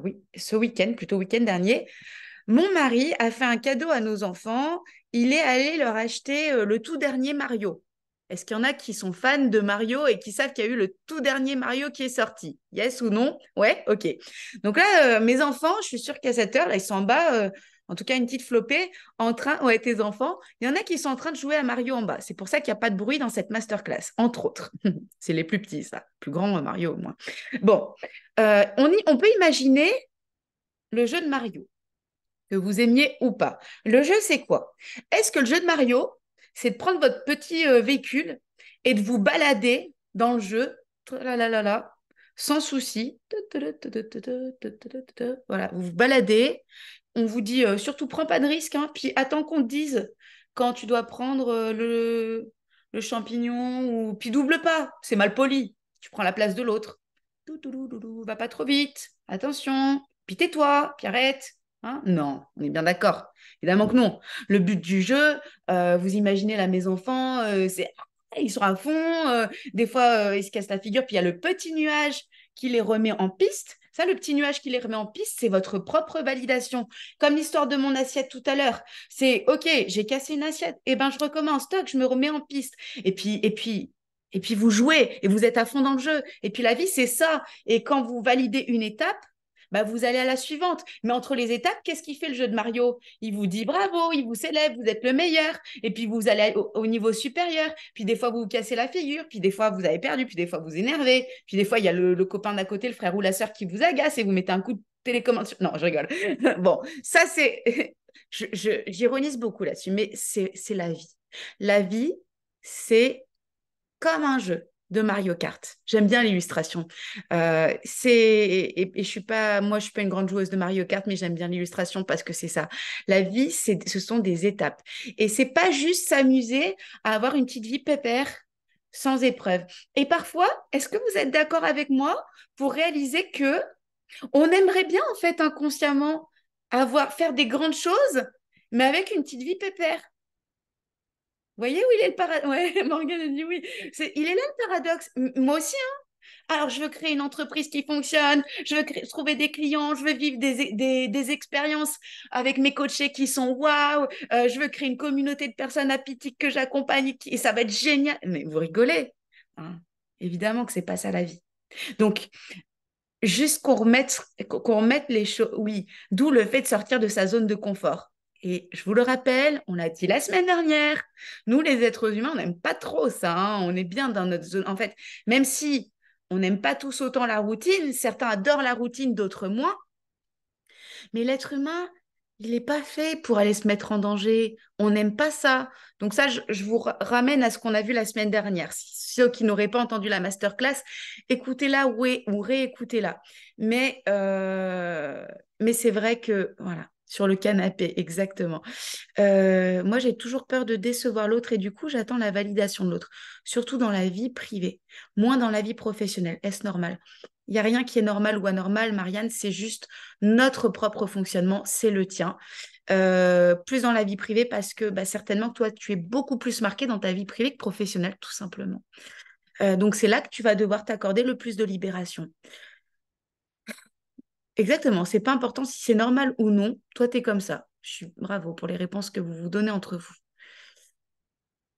oui, ce week-end, plutôt week-end dernier, mon mari a fait un cadeau à nos enfants. Il est allé leur acheter le tout dernier Mario. Est-ce qu'il y en a qui sont fans de Mario et qui savent qu'il y a eu le tout dernier Mario qui est sorti? Yes ou non? Ouais, ok. Donc là, mes enfants, je suis sûre qu'à cette heure, là, ils sont en bas, en tout cas une petite flopée, en train, ouais, tes enfants, il y en a qui sont en train de jouer à Mario en bas. C'est pour ça qu'il n'y a pas de bruit dans cette masterclass, entre autres. C'est les plus petits, ça. Plus grand, Mario, au moins. Bon, on peut imaginer le jeu de Mario que vous aimiez ou pas. Le jeu, c'est quoi? Est-ce que le jeu de Mario, c'est de prendre votre petit véhicule et de vous balader dans le jeu, là, sans souci. Voilà, vous vous baladez. On vous dit surtout prends pas de risque, hein, puis attends qu'on te dise quand tu dois prendre le champignon ou puis double pas, c'est mal poli. Tu prends la place de l'autre. Va pas trop vite. Attention. Puis tais-toi, puis arrête. Hein? Non, on est bien d'accord. Évidemment que non. Le but du jeu, vous imaginez là mes enfants, c'est ils sont à fond. Des fois, ils se cassent la figure. Puis il y a le petit nuage qui les remet en piste. Ça, le petit nuage qui les remet en piste, c'est votre propre validation. Comme l'histoire de mon assiette tout à l'heure. C'est OK, j'ai cassé une assiette. Eh ben, je recommence. Toc, je me remets en piste. Et puis, vous jouez et vous êtes à fond dans le jeu. Et puis la vie, c'est ça. Et quand vous validez une étape, bah, vous allez à la suivante. Mais entre les étapes, qu'est-ce qu'il fait le jeu de Mario? Il vous dit bravo, il vous célèbre, vous êtes le meilleur. Et puis vous allez au niveau supérieur. Puis des fois, vous vous cassez la figure. Puis des fois, vous avez perdu. Puis des fois, vous énervez. Puis des fois, il y a le copain d'à côté, le frère ou la sœur qui vous agace et vous mettez un coup de télécommande. Non, je rigole. Bon, ça, c'est. J'ironise beaucoup là-dessus, mais c'est la vie. La vie, c'est comme un jeu de Mario Kart. J'aime bien l'illustration. Et moi, je suis pas une grande joueuse de Mario Kart, mais j'aime bien l'illustration parce que c'est ça. La vie, ce sont des étapes. Et c'est pas juste s'amuser à avoir une petite vie pépère sans épreuve. Et parfois, est-ce que vous êtes d'accord avec moi pour réaliser que on aimerait bien, en fait, inconsciemment, faire des grandes choses, mais avec une petite vie pépère? Vous voyez où il est le paradoxe? Ouais, Morgane a dit oui. Il est là le paradoxe. Moi aussi, hein. Alors, je veux créer une entreprise qui fonctionne, je veux trouver des clients, je veux vivre des expériences avec mes coachés qui sont waouh, je veux créer une communauté de personnes apithiques que j'accompagne et ça va être génial. Mais vous rigolez, hein. Évidemment que c'est pas ça la vie. Donc, juste qu'on remette les choses, oui, d'où le fait de sortir de sa zone de confort. Et je vous le rappelle, on l'a dit la semaine dernière, nous les êtres humains, on n'aime pas trop ça, hein. On est bien dans notre zone. En fait, même si on n'aime pas tous autant la routine, certains adorent la routine, d'autres moins, mais l'être humain, il n'est pas fait pour aller se mettre en danger. On n'aime pas ça. Donc ça, je vous ramène à ce qu'on a vu la semaine dernière. Ceux qui n'auraient pas entendu la masterclass, écoutez-la ou réécoutez-la. Mais c'est vrai que, voilà, sur le canapé, exactement. Moi, j'ai toujours peur de décevoir l'autre et du coup, j'attends la validation de l'autre, surtout dans la vie privée, moins dans la vie professionnelle. Est-ce normal? Il n'y a rien qui est normal ou anormal, Marianne, c'est juste notre propre fonctionnement, c'est le tien. Plus dans la vie privée parce que bah, certainement que toi, tu es beaucoup plus marqué dans ta vie privée que professionnelle, tout simplement. Donc, c'est là que tu vas devoir t'accorder le plus de libération. Exactement, c'est pas important si c'est normal ou non, toi, tu es comme ça. Bravo pour les réponses que vous vous donnez entre vous.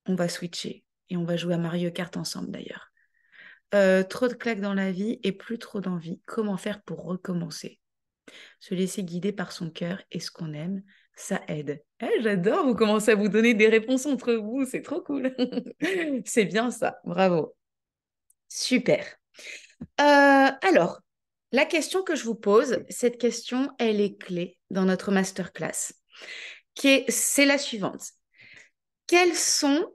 On va switcher et on va jouer à Mario Kart ensemble d'ailleurs. Trop de claques dans la vie et plus trop d'envie. Comment faire pour recommencer? Se laisser guider par son cœur et ce qu'on aime, ça aide. J'adore, vous commencez à vous donner des réponses entre vous, c'est trop cool. C'est bien ça, bravo. Super. Alors, la question que je vous pose, cette question, elle est clé dans notre masterclass, c'est la suivante. Quelles sont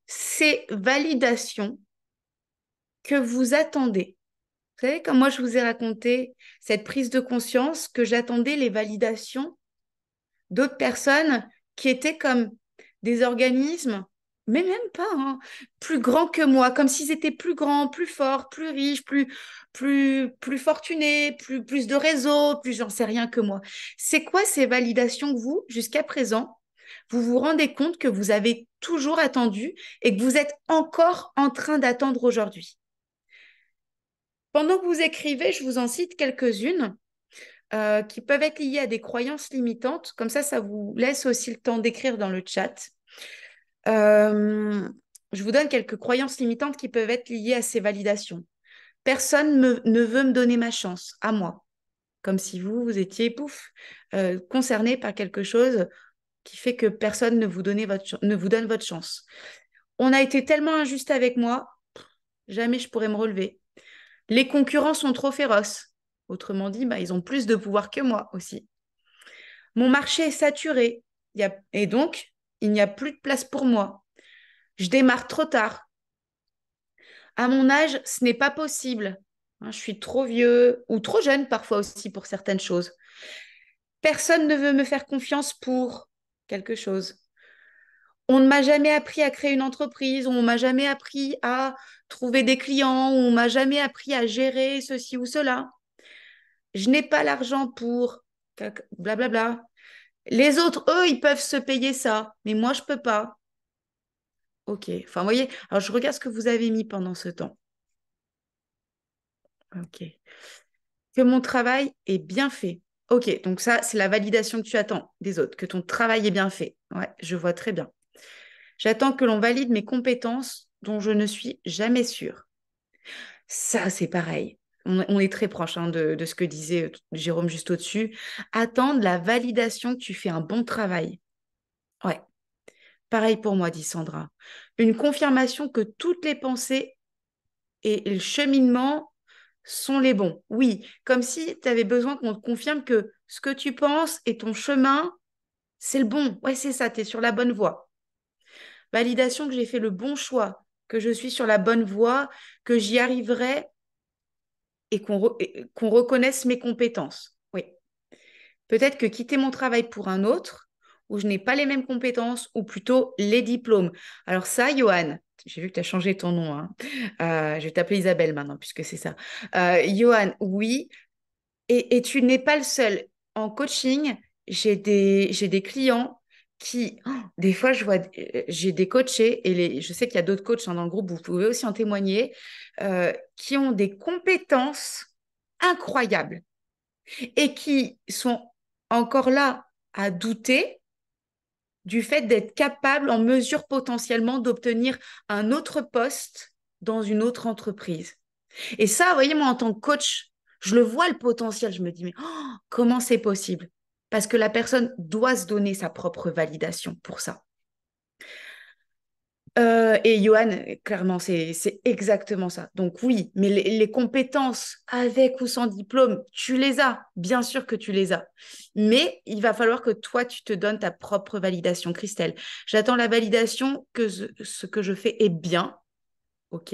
ces validations que vous attendez? Vous savez, comme moi, je vous ai raconté cette prise de conscience que j'attendais les validations d'autres personnes qui étaient comme des organismes, mais même pas, hein, plus grands que moi, comme s'ils étaient plus grands, plus forts, plus riches, plus fortunés, plus de réseaux, plus j'en sais rien que moi. C'est quoi ces validations que vous, jusqu'à présent, vous vous rendez compte que vous avez toujours attendu et que vous êtes encore en train d'attendre aujourd'hui? Pendant que vous écrivez, je vous en cite quelques-unes qui peuvent être liées à des croyances limitantes. Comme ça vous laisse aussi le temps d'écrire dans le chat. Je vous donne quelques croyances limitantes qui peuvent être liées à ces validations. Personne ne veut me donner ma chance, à moi. Comme si vous étiez, pouf, concerné par quelque chose qui fait que personne ne vous donne votre chance. On a été tellement injuste avec moi, jamais je pourrais me relever. Les concurrents sont trop féroces. Autrement dit, bah, ils ont plus de pouvoir que moi aussi. Mon marché est saturé et donc, il n'y a plus de place pour moi. Je démarre trop tard. À mon âge, ce n'est pas possible. Je suis trop vieux ou trop jeune parfois aussi pour certaines choses. Personne ne veut me faire confiance pour quelque chose. On ne m'a jamais appris à créer une entreprise, on ne m'a jamais appris à trouver des clients, on ne m'a jamais appris à gérer ceci ou cela. Je n'ai pas l'argent pour blablabla. Les autres, eux, ils peuvent se payer ça, mais moi, je ne peux pas. Ok. Enfin, vous voyez, alors je regarde ce que vous avez mis pendant ce temps. Ok. Que mon travail est bien fait. Ok, donc ça, c'est la validation que tu attends des autres, que ton travail est bien fait. Ouais, je vois très bien. J'attends que l'on valide mes compétences dont je ne suis jamais sûre. Ça, c'est pareil. On est très proche hein, de ce que disait Jérôme juste au-dessus. Attendre la validation que tu fais un bon travail. Ouais, pareil pour moi, dit Sandra. Une confirmation que toutes les pensées et le cheminement sont les bons. Oui, comme si tu avais besoin qu'on te confirme que ce que tu penses et ton chemin, c'est le bon. Ouais, c'est ça, tu es sur la bonne voie. Validation que j'ai fait le bon choix, que je suis sur la bonne voie, que j'y arriverai et qu'on reconnaisse mes compétences. Oui. Peut-être que quitter mon travail pour un autre, où je n'ai pas les mêmes compétences, ou plutôt les diplômes. Alors ça, Johan, j'ai vu que tu as changé ton nom, hein. Je vais t'appeler Isabelle maintenant, puisque c'est ça. Johan, oui, et tu n'es pas le seul. En coaching, j'ai des clients qui, oh, des fois, j'ai des coachés, et je sais qu'il y a d'autres coachs hein, dans le groupe, vous pouvez aussi en témoigner, qui ont des compétences incroyables et qui sont encore là à douter du fait d'être capable, en mesure potentiellement d'obtenir un autre poste dans une autre entreprise. Et ça, vous voyez, moi, en tant que coach, je le vois le potentiel. Je me dis, mais oh, comment c'est possible? Parce que la personne doit se donner sa propre validation pour ça. Et Johan, clairement, c'est exactement ça. Donc oui, mais les compétences, avec ou sans diplôme, tu les as. Bien sûr que tu les as. Mais il va falloir que toi, tu te donnes ta propre validation, Christelle. J'attends la validation que ce que je fais est bien. OK.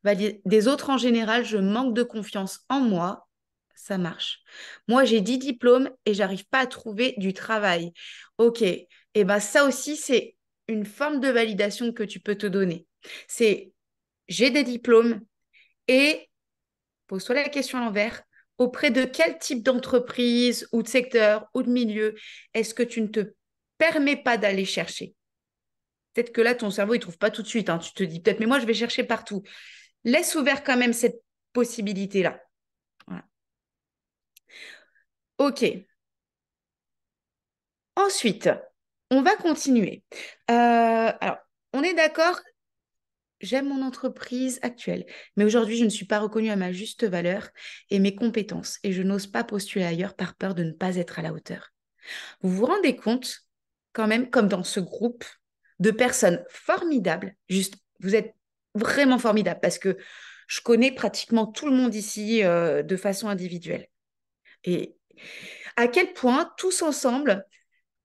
Des autres en général, je manque de confiance en moi. Ça marche. Moi, j'ai 10 diplômes et j'arrive pas à trouver du travail. OK. Et ben ça aussi, c'est une forme de validation que tu peux te donner. C'est j'ai des diplômes et pose-toi la question à l'envers. Auprès de quel type d'entreprise ou de secteur ou de milieu est-ce que tu ne te permets pas d'aller chercher? Peut-être que là, ton cerveau, il trouve pas tout de suite, hein. Tu te dis peut-être, mais moi, je vais chercher partout. Laisse ouvert quand même cette possibilité-là. Voilà. OK. Ensuite, on va continuer. Alors, on est d'accord, j'aime mon entreprise actuelle, mais aujourd'hui, je ne suis pas reconnue à ma juste valeur et mes compétences et je n'ose pas postuler ailleurs par peur de ne pas être à la hauteur. Vous vous rendez compte, quand même, comme dans ce groupe de personnes formidables, juste, vous êtes vraiment formidables parce que je connais pratiquement tout le monde ici de façon individuelle. Et à quel point, tous ensemble,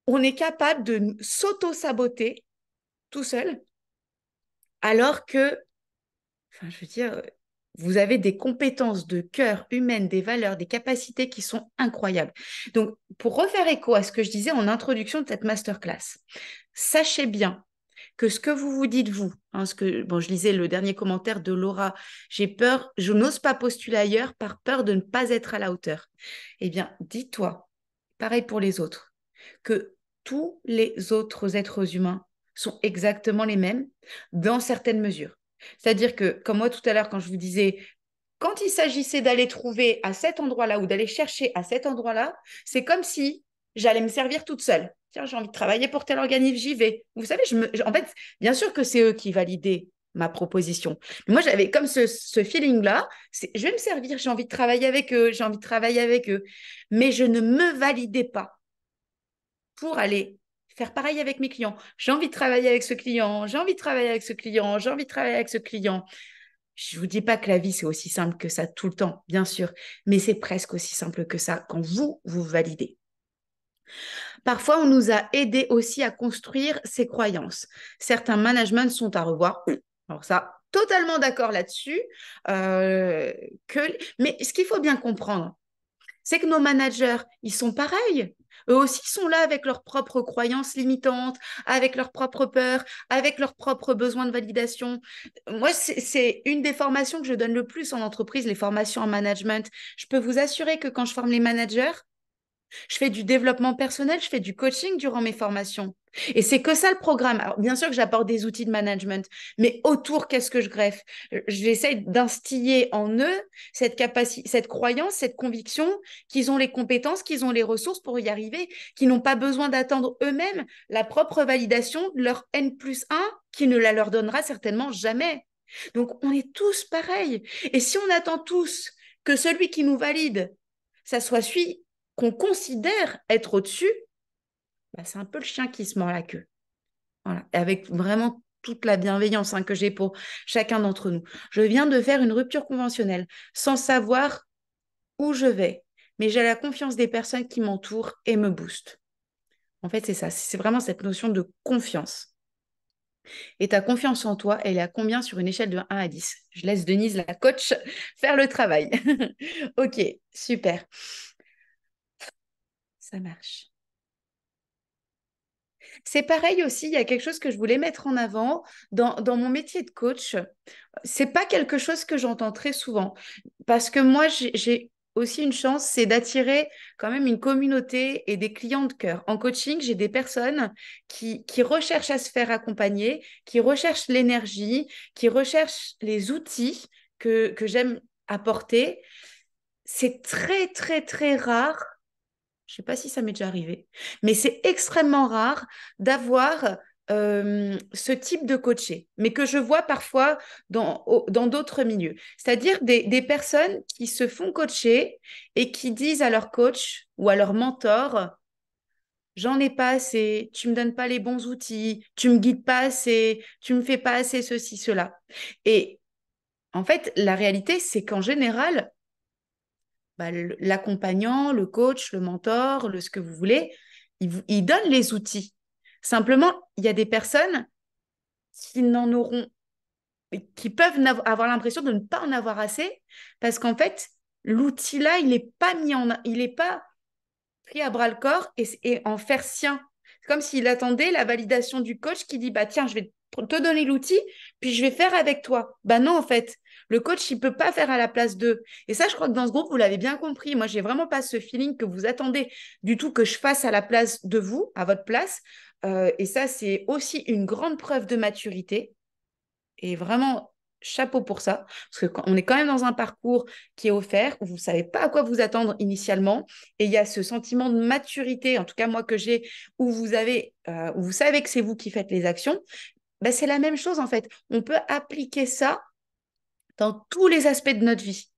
on est capable de s'auto-saboter tout seul, alors que, enfin, je veux dire, vous avez des compétences de cœur humaine, des valeurs, des capacités qui sont incroyables. Donc, pour refaire écho à ce que je disais en introduction de cette masterclass, sachez bien que ce que vous vous dites, vous, hein, bon, je lisais le dernier commentaire de Laura, j'ai peur, je n'ose pas postuler ailleurs par peur de ne pas être à la hauteur. Eh bien, dis-toi, pareil pour les autres, que tous les autres êtres humains sont exactement les mêmes dans certaines mesures. C'est-à-dire que, comme moi tout à l'heure, quand je vous disais, quand il s'agissait d'aller trouver à cet endroit-là ou d'aller chercher à cet endroit-là, c'est comme si j'allais me servir toute seule. Tiens, j'ai envie de travailler pour tel organisme, j'y vais. Vous savez, en fait, bien sûr que c'est eux qui validaient ma proposition. Mais moi, j'avais comme ce feeling-là, je vais me servir, j'ai envie de travailler avec eux, j'ai envie de travailler avec eux. Mais je ne me validais pas pour aller faire pareil avec mes clients. J'ai envie de travailler avec ce client, j'ai envie de travailler avec ce client, j'ai envie de travailler avec ce client. Je ne vous dis pas que la vie, c'est aussi simple que ça tout le temps, bien sûr, mais c'est presque aussi simple que ça quand vous validez. Parfois, on nous a aidés aussi à construire ces croyances. Certains managements sont à revoir. Alors ça, totalement d'accord là-dessus. Mais ce qu'il faut bien comprendre, c'est que nos managers, ils sont pareils. Eux aussi sont là avec leurs propres croyances limitantes, avec leurs propres peurs, avec leurs propres besoins de validation. Moi, c'est une des formations que je donne le plus en entreprise, les formations en management. Je peux vous assurer que quand je forme les managers, Je fais du développement personnel, je fais du coaching durant mes formations. Et c'est que ça le programme. Alors, bien sûr que j'apporte des outils de management, mais autour, qu'est-ce que je greffe? J'essaie d'instiller en eux cette capacité, cette croyance, cette conviction qu'ils ont les compétences, qu'ils ont les ressources pour y arriver, qu'ils n'ont pas besoin d'attendre eux-mêmes la propre validation de leur N+1 qui ne la leur donnera certainement jamais. Donc, on est tous pareils. Et si on attend tous que celui qui nous valide, ça soit celui qu'on considère être au-dessus, bah, c'est un peu le chien qui se mord la queue. Voilà. Et avec vraiment toute la bienveillance que j'ai pour chacun d'entre nous. Je viens de faire une rupture conventionnelle sans savoir où je vais, mais j'ai la confiance des personnes qui m'entourent et me boostent. En fait, c'est ça. C'est vraiment cette notion de confiance. Et ta confiance en toi, elle est à combien sur une échelle de 1 à 10? Je laisse Denise, la coach, faire le travail. Ok, super. Ça marche. C'est pareil aussi, il y a quelque chose que je voulais mettre en avant dans mon métier de coach. C'est pas quelque chose que j'entends très souvent parce que moi, j'ai aussi une chance, c'est d'attirer quand même une communauté et des clients de cœur. En coaching, j'ai des personnes qui recherchent à se faire accompagner, qui recherchent l'énergie, qui recherchent les outils que j'aime apporter. C'est très, très, très rare, je ne sais pas si ça m'est déjà arrivé, mais c'est extrêmement rare d'avoir ce type de coaché, mais que je vois parfois dans d'autres milieux. C'est-à-dire des personnes qui se font coacher et qui disent à leur coach ou à leur mentor, j'en ai pas assez, tu me donnes pas les bons outils, tu me guides pas assez, tu me fais pas assez ceci, cela. Et en fait, la réalité, c'est qu'en général, bah, l'accompagnant, le coach, le mentor, ce que vous voulez, il donne les outils. Simplement, il y a des personnes qui n'en auront, qui peuvent avoir l'impression de ne pas en avoir assez parce qu'en fait, l'outil-là, il n'est pas il n'est pas pris à bras le corps et en faire sien. C'est comme s'il attendait la validation du coach qui dit, bah tiens, je vais te donner l'outil, puis je vais faire avec toi. Bah non, en fait, le coach, il peut pas faire à la place d'eux. Et ça, je crois que dans ce groupe, vous l'avez bien compris. Moi, j'ai vraiment pas ce feeling que vous attendez du tout que je fasse à la place de vous, à votre place. Et ça, c'est aussi une grande preuve de maturité. Et vraiment, chapeau pour ça. Parce qu'on est quand même dans un parcours qui est offert, où vous ne savez pas à quoi vous attendre initialement. Et il y a ce sentiment de maturité, en tout cas moi que j'ai, où vous savez que c'est vous qui faites les actions. Ben, c'est la même chose en fait. On peut appliquer ça dans tous les aspects de notre vie.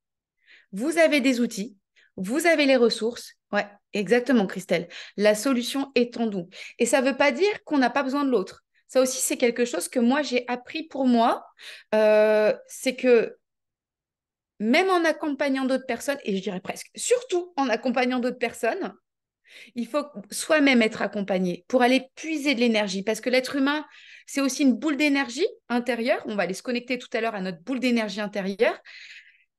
Vous avez des outils, vous avez les ressources. Ouais, exactement, Christelle. La solution est en nous. Et ça ne veut pas dire qu'on n'a pas besoin de l'autre. Ça aussi, c'est quelque chose que moi, j'ai appris pour moi. C'est que même en accompagnant d'autres personnes, et je dirais presque surtout en accompagnant d'autres personnes, il faut soi-même être accompagné pour aller puiser de l'énergie. Parce que l'être humain, c'est aussi une boule d'énergie intérieure. On va aller se connecter tout à l'heure à notre boule d'énergie intérieure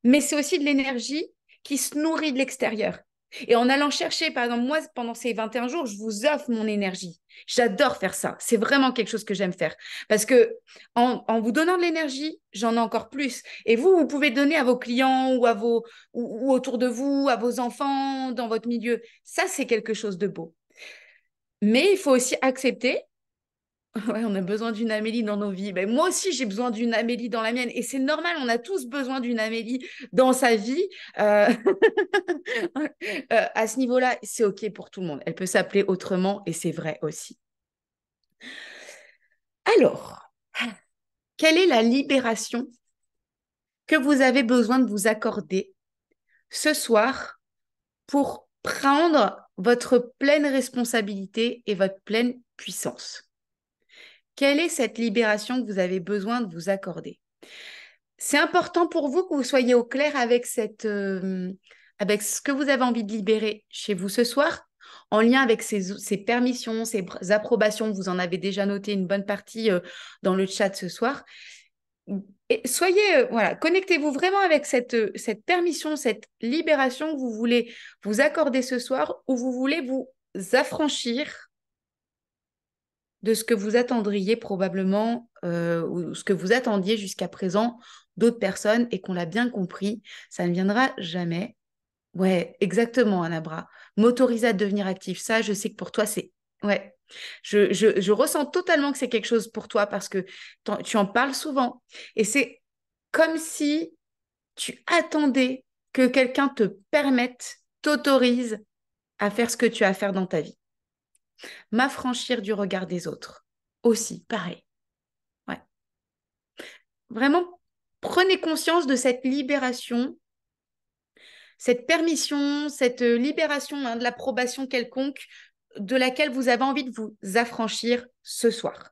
mais c'est aussi de l'énergie qui se nourrit de l'extérieur. Et en allant chercher, par exemple, moi, pendant ces 21 jours, je vous offre mon énergie. J'adore faire ça. C'est vraiment quelque chose que j'aime faire. Parce que en vous donnant de l'énergie, j'en ai encore plus. Et vous, vous pouvez donner à vos clients ou autour de vous, à vos enfants, dans votre milieu. Ça, c'est quelque chose de beau. Mais il faut aussi accepter. Ouais, on a besoin d'une Amélie dans nos vies. Ben, moi aussi, j'ai besoin d'une Amélie dans la mienne. Et c'est normal, on a tous besoin d'une Amélie dans sa vie. Euh, à ce niveau-là, c'est OK pour tout le monde. Elle peut s'appeler autrement et c'est vrai aussi. Alors, quelle est la libération que vous avez besoin de vous accorder ce soir pour prendre votre pleine responsabilité et votre pleine puissance? Quelle est cette libération que vous avez besoin de vous accorder? C'est important pour vous que vous soyez au clair avec avec ce que vous avez envie de libérer chez vous ce soir, en lien avec ces permissions, ces approbations. Vous en avez déjà noté une bonne partie dans le chat ce soir. Et soyez, voilà, connectez-vous vraiment avec cette permission, cette libération que vous voulez vous accorder ce soir, où vous voulez vous affranchir de ce que vous attendriez probablement ou ce que vous attendiez jusqu'à présent d'autres personnes et qu'on l'a bien compris, ça ne viendra jamais. Ouais, exactement, Anabra. M'autoriser à devenir actif. Ça, je sais que pour toi, c'est... Ouais. Je ressens totalement que c'est quelque chose pour toi parce que tu en parles souvent. Et c'est comme si tu attendais que quelqu'un te permette, t'autorise à faire ce que tu as à faire dans ta vie. M'affranchir du regard des autres. Aussi, pareil. Ouais. Vraiment, prenez conscience de cette libération, cette permission, cette libération hein, de l'approbation quelconque de laquelle vous avez envie de vous affranchir ce soir.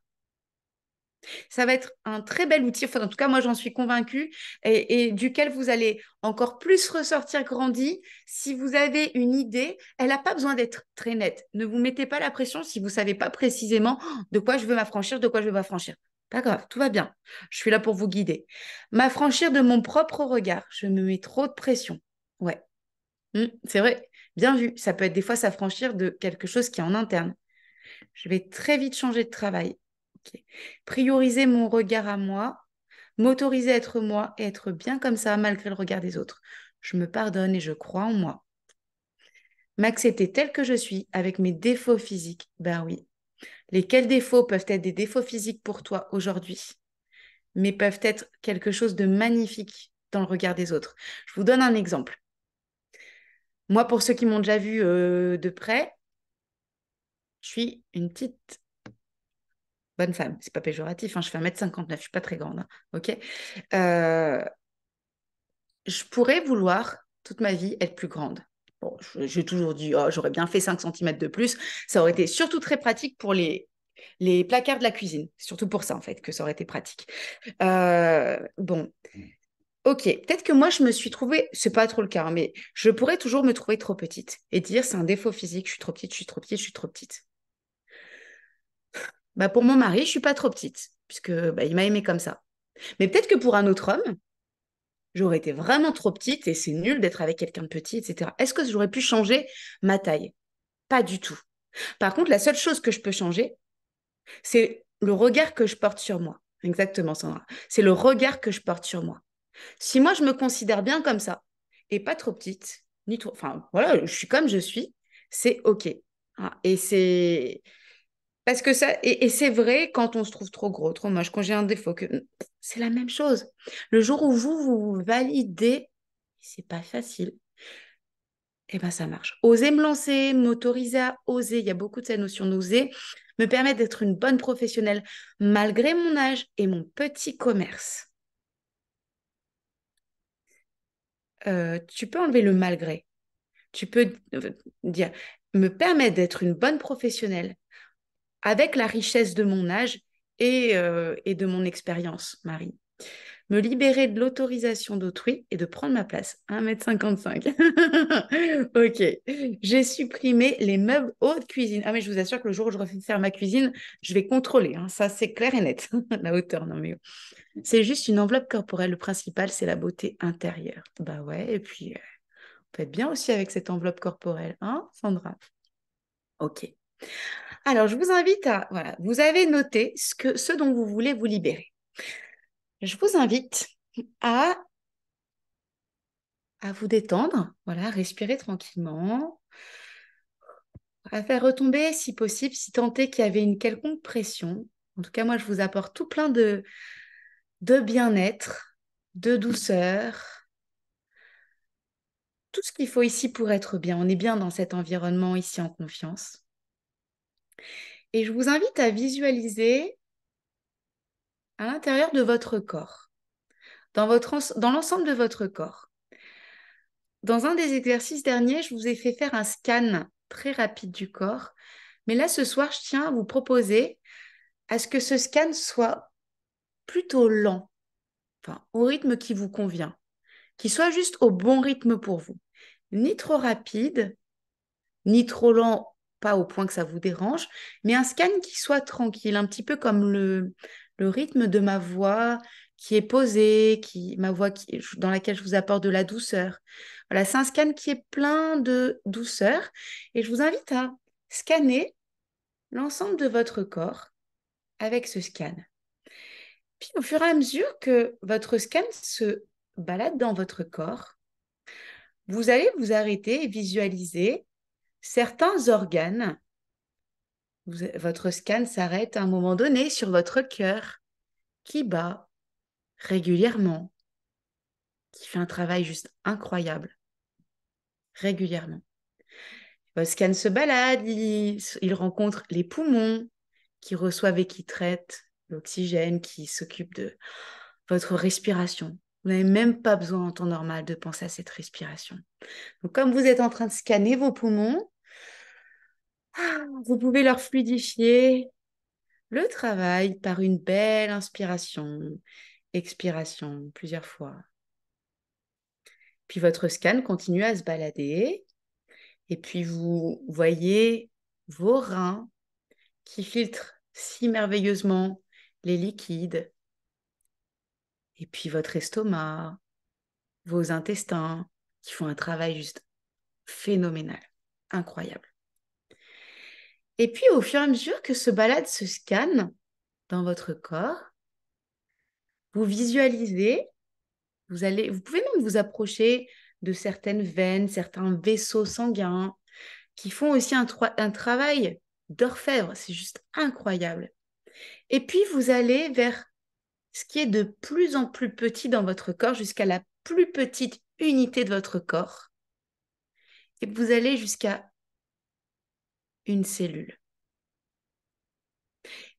Ça va être un très bel outil, enfin, en tout cas, moi, j'en suis convaincue, et duquel vous allez encore plus ressortir grandi. Si vous avez une idée, elle n'a pas besoin d'être très nette. Ne vous mettez pas la pression si vous ne savez pas précisément de quoi je veux m'affranchir, de quoi je veux m'affranchir. Pas grave, tout va bien. Je suis là pour vous guider. M'affranchir de mon propre regard. Je me mets trop de pression. Ouais. C'est vrai. Bien vu. Ça peut être des fois s'affranchir de quelque chose qui est en interne. Je vais très vite changer de travail. Ok. Prioriser mon regard à moi, m'autoriser à être moi et être bien comme ça malgré le regard des autres. Je me pardonne et je crois en moi. M'accepter tel que je suis avec mes défauts physiques. Ben oui. Lesquels défauts peuvent être des défauts physiques pour toi aujourd'hui, mais peuvent être quelque chose de magnifique dans le regard des autres. Je vous donne un exemple. Moi, pour ceux qui m'ont déjà vu de près, je suis une petite bonne femme. C'est pas péjoratif, hein, je fais 1,59 m, je suis pas très grande. Hein, ok. Euh, je pourrais vouloir toute ma vie être plus grande. Bon, j'ai toujours dit, oh, j'aurais bien fait 5 centimètres de plus. Ça aurait été surtout très pratique pour les placards de la cuisine. C'est surtout pour ça, en fait, que ça aurait été pratique. Bon, ok. Peut-être que moi, je me suis trouvée, c'est pas trop le cas, hein, mais je pourrais toujours me trouver trop petite et dire, c'est un défaut physique, je suis trop petite, je suis trop petite, je suis trop petite. Bah, pour mon mari, je suis pas trop petite, puisque bah, il m'a aimée comme ça. Mais peut-être que pour un autre homme, j'aurais été vraiment trop petite et c'est nul d'être avec quelqu'un de petit, etc. Est-ce que j'aurais pu changer ma taille? Pas du tout. Par contre, la seule chose que je peux changer, c'est le regard que je porte sur moi. Exactement, Sandra. C'est le regard que je porte sur moi. Si moi, je me considère bien comme ça et pas trop petite, ni trop... Enfin, voilà, je suis comme je suis, c'est OK. Hein. Et c'est... Parce que ça, et c'est vrai quand on se trouve trop gros, trop moche, quand j'ai un défaut, que c'est la même chose. Le jour où vous validez, c'est pas facile, et ben ça marche. Oser me lancer, m'autoriser à oser, il y a beaucoup de cette notion d'oser, me permet d'être une bonne professionnelle malgré mon âge et mon petit commerce. Tu peux enlever le malgré. Tu peux dire, me permet d'être une bonne professionnelle avec la richesse de mon âge et de mon expérience, Marie. Me libérer de l'autorisation d'autrui et de prendre ma place. 1,55 m. Ok. J'ai supprimé les meubles haute cuisine. Ah, mais je vous assure que le jour où je refais faire ma cuisine, je vais contrôler. Hein. Ça, c'est clair et net. La hauteur, non, mais c'est juste une enveloppe corporelle. Le principal, c'est la beauté intérieure. Bah ouais, et puis, on peut être bien aussi avec cette enveloppe corporelle. Hein, Sandra? Ok. Alors, je vous invite à, voilà, vous avez noté ce dont vous voulez vous libérer. Je vous invite à, à vous détendre, voilà, respirer tranquillement, à faire retomber, si possible, si tant est qu'il y avait une quelconque pression. En tout cas, moi, je vous apporte tout plein de bien-être, de douceur, tout ce qu'il faut ici pour être bien. On est bien dans cet environnement ici en confiance. Et je vous invite à visualiser à l'intérieur de votre corps, dans l'ensemble de votre corps. Dans un des exercices derniers, je vous ai fait faire un scan très rapide du corps. Mais là, ce soir, je tiens à vous proposer à ce que ce scan soit plutôt lent, enfin, au rythme qui vous convient, qui soit juste au bon rythme pour vous. Ni trop rapide, ni trop lent, pas au point que ça vous dérange, mais un scan qui soit tranquille, un petit peu comme le rythme de ma voix qui est posée, ma voix dans laquelle je vous apporte de la douceur. Voilà, c'est un scan qui est plein de douceur et je vous invite à scanner l'ensemble de votre corps avec ce scan. Puis au fur et à mesure que votre scan se balade dans votre corps, vous allez vous arrêter et visualiser certains organes. Votre scan s'arrête à un moment donné sur votre cœur qui bat régulièrement, qui fait un travail juste incroyable, régulièrement. Votre scan se balade, il rencontre les poumons qui reçoivent et qui traitent l'oxygène, qui s'occupent de votre respiration. Vous n'avez même pas besoin en temps normal de penser à cette respiration. Donc, comme vous êtes en train de scanner vos poumons, vous pouvez leur fluidifier le travail par une belle inspiration, expiration plusieurs fois. Puis votre scan continue à se balader et puis vous voyez vos reins qui filtrent si merveilleusement les liquides. Et puis votre estomac, vos intestins qui font un travail juste phénoménal, incroyable. Et puis au fur et à mesure que ce balade se scanne dans votre corps, vous visualisez, vous pouvez même vous approcher de certaines veines, certains vaisseaux sanguins qui font aussi un travail d'orfèvre. C'est juste incroyable. Et puis vous allez vers ce qui est de plus en plus petit dans votre corps jusqu'à la plus petite unité de votre corps. Et vous allez jusqu'à une cellule.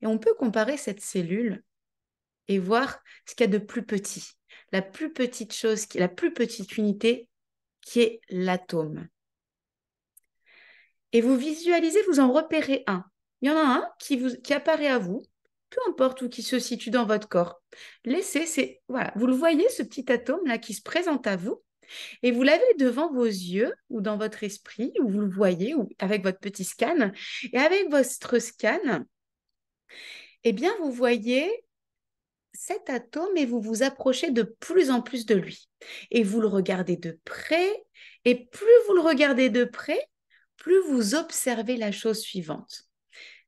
Et on peut comparer cette cellule et voir ce qu'il y a de plus petit. La plus petite chose, la plus petite unité qui est l'atome. Et vous visualisez, vous en repérez un. Il y en a un qui apparaît à vous, peu importe où qui se situe dans votre corps. Voilà, vous le voyez, ce petit atome-là qui se présente à vous, et vous l'avez devant vos yeux ou dans votre esprit, ou vous le voyez ou avec votre petit scan. Et avec votre scan, eh bien, vous voyez cet atome et vous vous approchez de plus en plus de lui. Et vous le regardez de près, et plus vous le regardez de près, plus vous observez la chose suivante.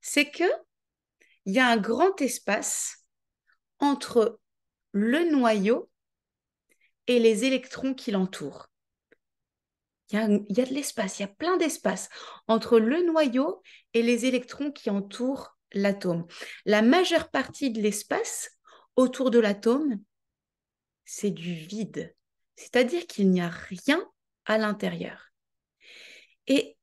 C'est qu'il y a un grand espace entre le noyau et les électrons qui l'entourent. Il y a de l'espace, il y a plein d'espace entre le noyau et les électrons qui entourent l'atome. La majeure partie de l'espace autour de l'atome, c'est du vide. C'est-à-dire qu'il n'y a rien à l'intérieur. Et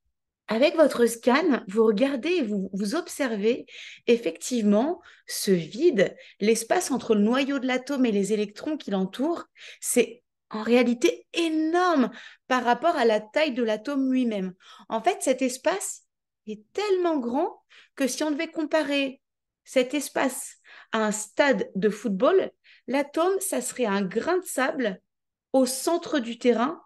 avec votre scan, vous regardez et vous observez effectivement ce vide, l'espace entre le noyau de l'atome et les électrons qui l'entourent, c'est en réalité énorme par rapport à la taille de l'atome lui-même. En fait, cet espace est tellement grand que si on devait comparer cet espace à un stade de football, l'atome, ça serait un grain de sable au centre du terrain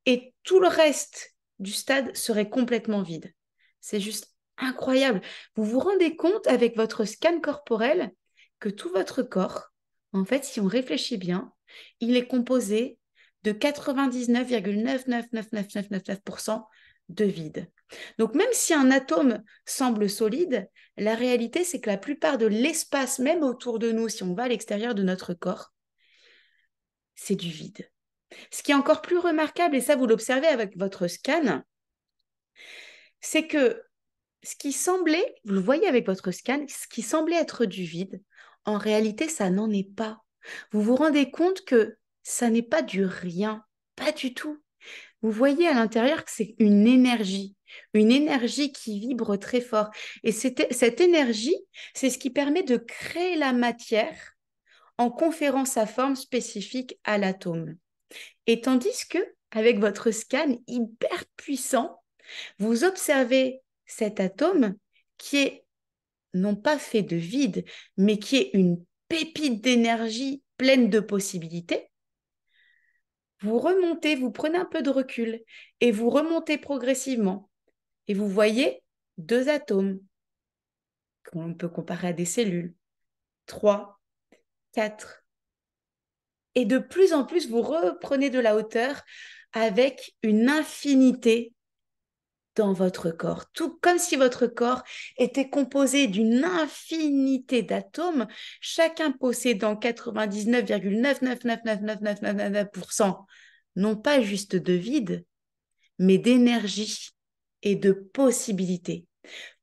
et tout le reste du stade serait complètement vide. C'est juste incroyable. Vous vous rendez compte avec votre scan corporel que tout votre corps, en fait, si on réfléchit bien, il est composé de 99,9999999% de vide. Donc même si un atome semble solide, la réalité c'est que la plupart de l'espace, même autour de nous, si on va à l'extérieur de notre corps, c'est du vide. Ce qui est encore plus remarquable, et ça vous l'observez avec votre scan, c'est que ce qui semblait, vous le voyez avec votre scan, ce qui semblait être du vide, en réalité, ça n'en est pas. Vous vous rendez compte que ça n'est pas du rien, pas du tout. Vous voyez à l'intérieur que c'est une énergie qui vibre très fort. Et cette énergie, c'est ce qui permet de créer la matière en conférant sa forme spécifique à l'atome. Et tandis que, avec votre scan hyper puissant, vous observez cet atome qui est non pas fait de vide, mais qui est une pépite d'énergie pleine de possibilités. Vous remontez, vous prenez un peu de recul et vous remontez progressivement. Et vous voyez deux atomes qu'on peut comparer à des cellules. 3, 4. Et de plus en plus, vous reprenez de la hauteur avec une infinité dans votre corps, tout comme si votre corps était composé d'une infinité d'atomes, chacun possédant 99,9999999% non pas juste de vide, mais d'énergie et de possibilités.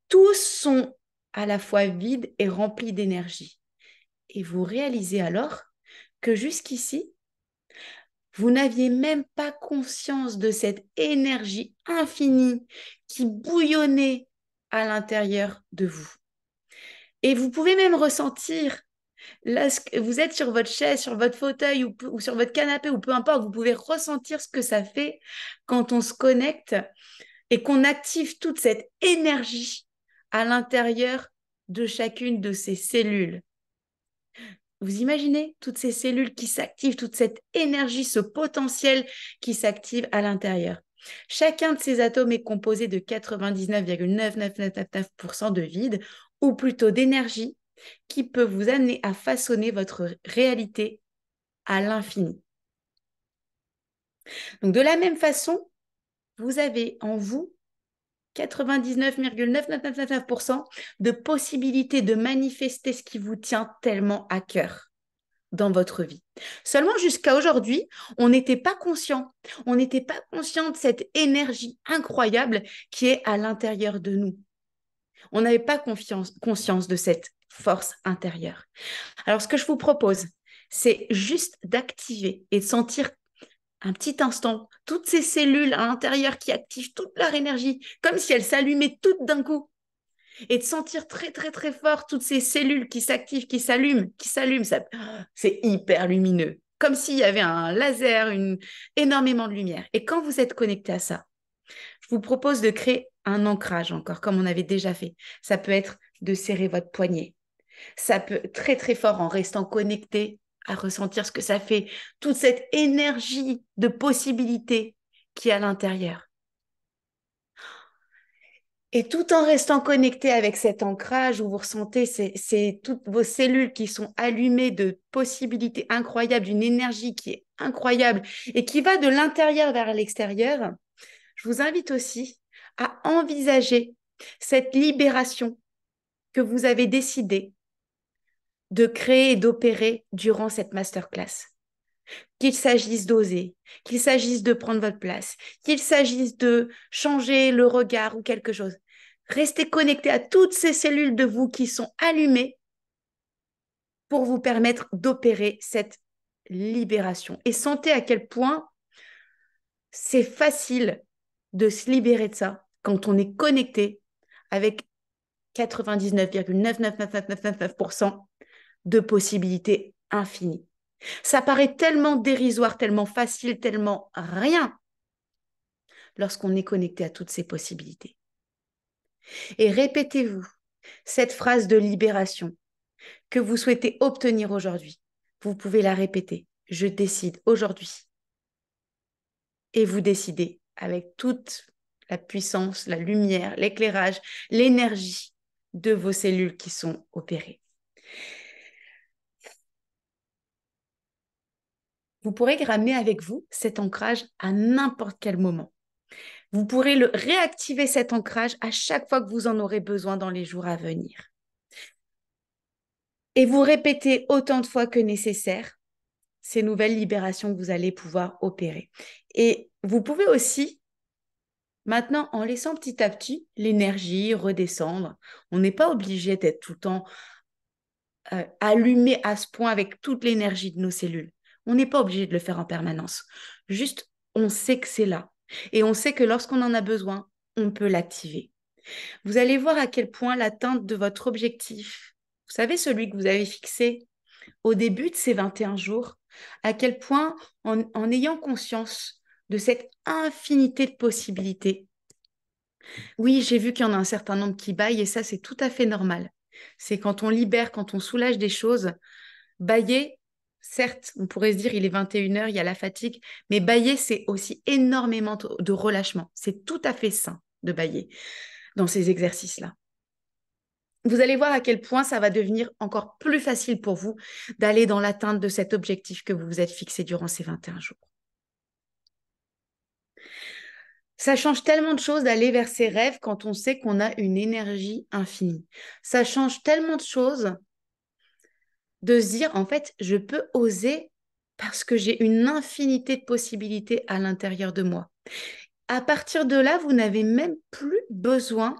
Tous sont à la fois vides et remplis d'énergie. Et vous réalisez alors que jusqu'ici, vous n'aviez même pas conscience de cette énergie infinie qui bouillonnait à l'intérieur de vous. Et vous pouvez même ressentir, lorsque vous êtes sur votre chaise, sur votre fauteuil ou sur votre canapé ou peu importe, vous pouvez ressentir ce que ça fait quand on se connecte et qu'on active toute cette énergie à l'intérieur de chacune de ces cellules. Vous imaginez toutes ces cellules qui s'activent, toute cette énergie, ce potentiel qui s'active à l'intérieur. Chacun de ces atomes est composé de 99,99999% de vide, ou plutôt d'énergie, qui peut vous amener à façonner votre réalité à l'infini. Donc de la même façon, vous avez en vous 99,99999% de possibilités de manifester ce qui vous tient tellement à cœur dans votre vie. Seulement jusqu'à aujourd'hui, on n'était pas conscient. On n'était pas conscient de cette énergie incroyable qui est à l'intérieur de nous. On n'avait pas conscience de cette force intérieure. Alors, ce que je vous propose, c'est juste d'activer et de sentir un petit instant toutes ces cellules à l'intérieur qui activent toute leur énergie, comme si elles s'allumaient toutes d'un coup. Et de sentir très, très, très fort toutes ces cellules qui s'activent, qui s'allument. C'est hyper lumineux. Comme s'il y avait un laser, énormément de lumière. Et quand vous êtes connecté à ça, je vous propose de créer un ancrage encore, comme on avait déjà fait. Ça peut être de serrer votre poignet. Ça peut être très, très fort en restant connecté à ressentir ce que ça fait. Toute cette énergie de possibilités qui est à l'intérieur. Et tout en restant connecté avec cet ancrage où vous ressentez toutes vos cellules qui sont allumées de possibilités incroyables, d'une énergie qui est incroyable et qui va de l'intérieur vers l'extérieur, je vous invite aussi à envisager cette libération que vous avez décidé de créer et d'opérer durant cette masterclass. Qu'il s'agisse d'oser, qu'il s'agisse de prendre votre place, qu'il s'agisse de changer le regard ou quelque chose. Restez connecté à toutes ces cellules de vous qui sont allumées pour vous permettre d'opérer cette libération. Et sentez à quel point c'est facile de se libérer de ça quand on est connecté avec 99,99999% de possibilités infinies. Ça paraît tellement dérisoire, tellement facile, tellement rien lorsqu'on est connecté à toutes ces possibilités. Et répétez-vous cette phrase de libération que vous souhaitez obtenir aujourd'hui. Vous pouvez la répéter. Je décide aujourd'hui. Et vous décidez avec toute la puissance, la lumière, l'éclairage, l'énergie de vos cellules qui sont opérées. Vous pourrez ramener avec vous cet ancrage à n'importe quel moment. Vous pourrez réactiver cet ancrage à chaque fois que vous en aurez besoin dans les jours à venir. Et vous répétez autant de fois que nécessaire ces nouvelles libérations que vous allez pouvoir opérer. Et vous pouvez aussi, maintenant, en laissant petit à petit l'énergie redescendre, on n'est pas obligé d'être tout le temps allumé à ce point avec toute l'énergie de nos cellules. On n'est pas obligé de le faire en permanence. Juste, on sait que c'est là. Et on sait que lorsqu'on en a besoin, on peut l'activer. Vous allez voir à quel point l'atteinte de votre objectif, vous savez, celui que vous avez fixé au début de ces 21 jours, à quel point, en ayant conscience de cette infinité de possibilités, oui, j'ai vu qu'il y en a un certain nombre qui bâillent et ça, c'est tout à fait normal. C'est quand on libère, quand on soulage des choses, bâiller, certes, on pourrait se dire il est 21 heures, il y a la fatigue, mais bâiller, c'est aussi énormément de relâchement. C'est tout à fait sain de bâiller dans ces exercices-là. Vous allez voir à quel point ça va devenir encore plus facile pour vous d'aller dans l'atteinte de cet objectif que vous vous êtes fixé durant ces 21 jours. Ça change tellement de choses d'aller vers ses rêves quand on sait qu'on a une énergie infinie. Ça change tellement de choses de se dire, en fait, je peux oser parce que j'ai une infinité de possibilités à l'intérieur de moi. À partir de là, vous n'avez même plus besoin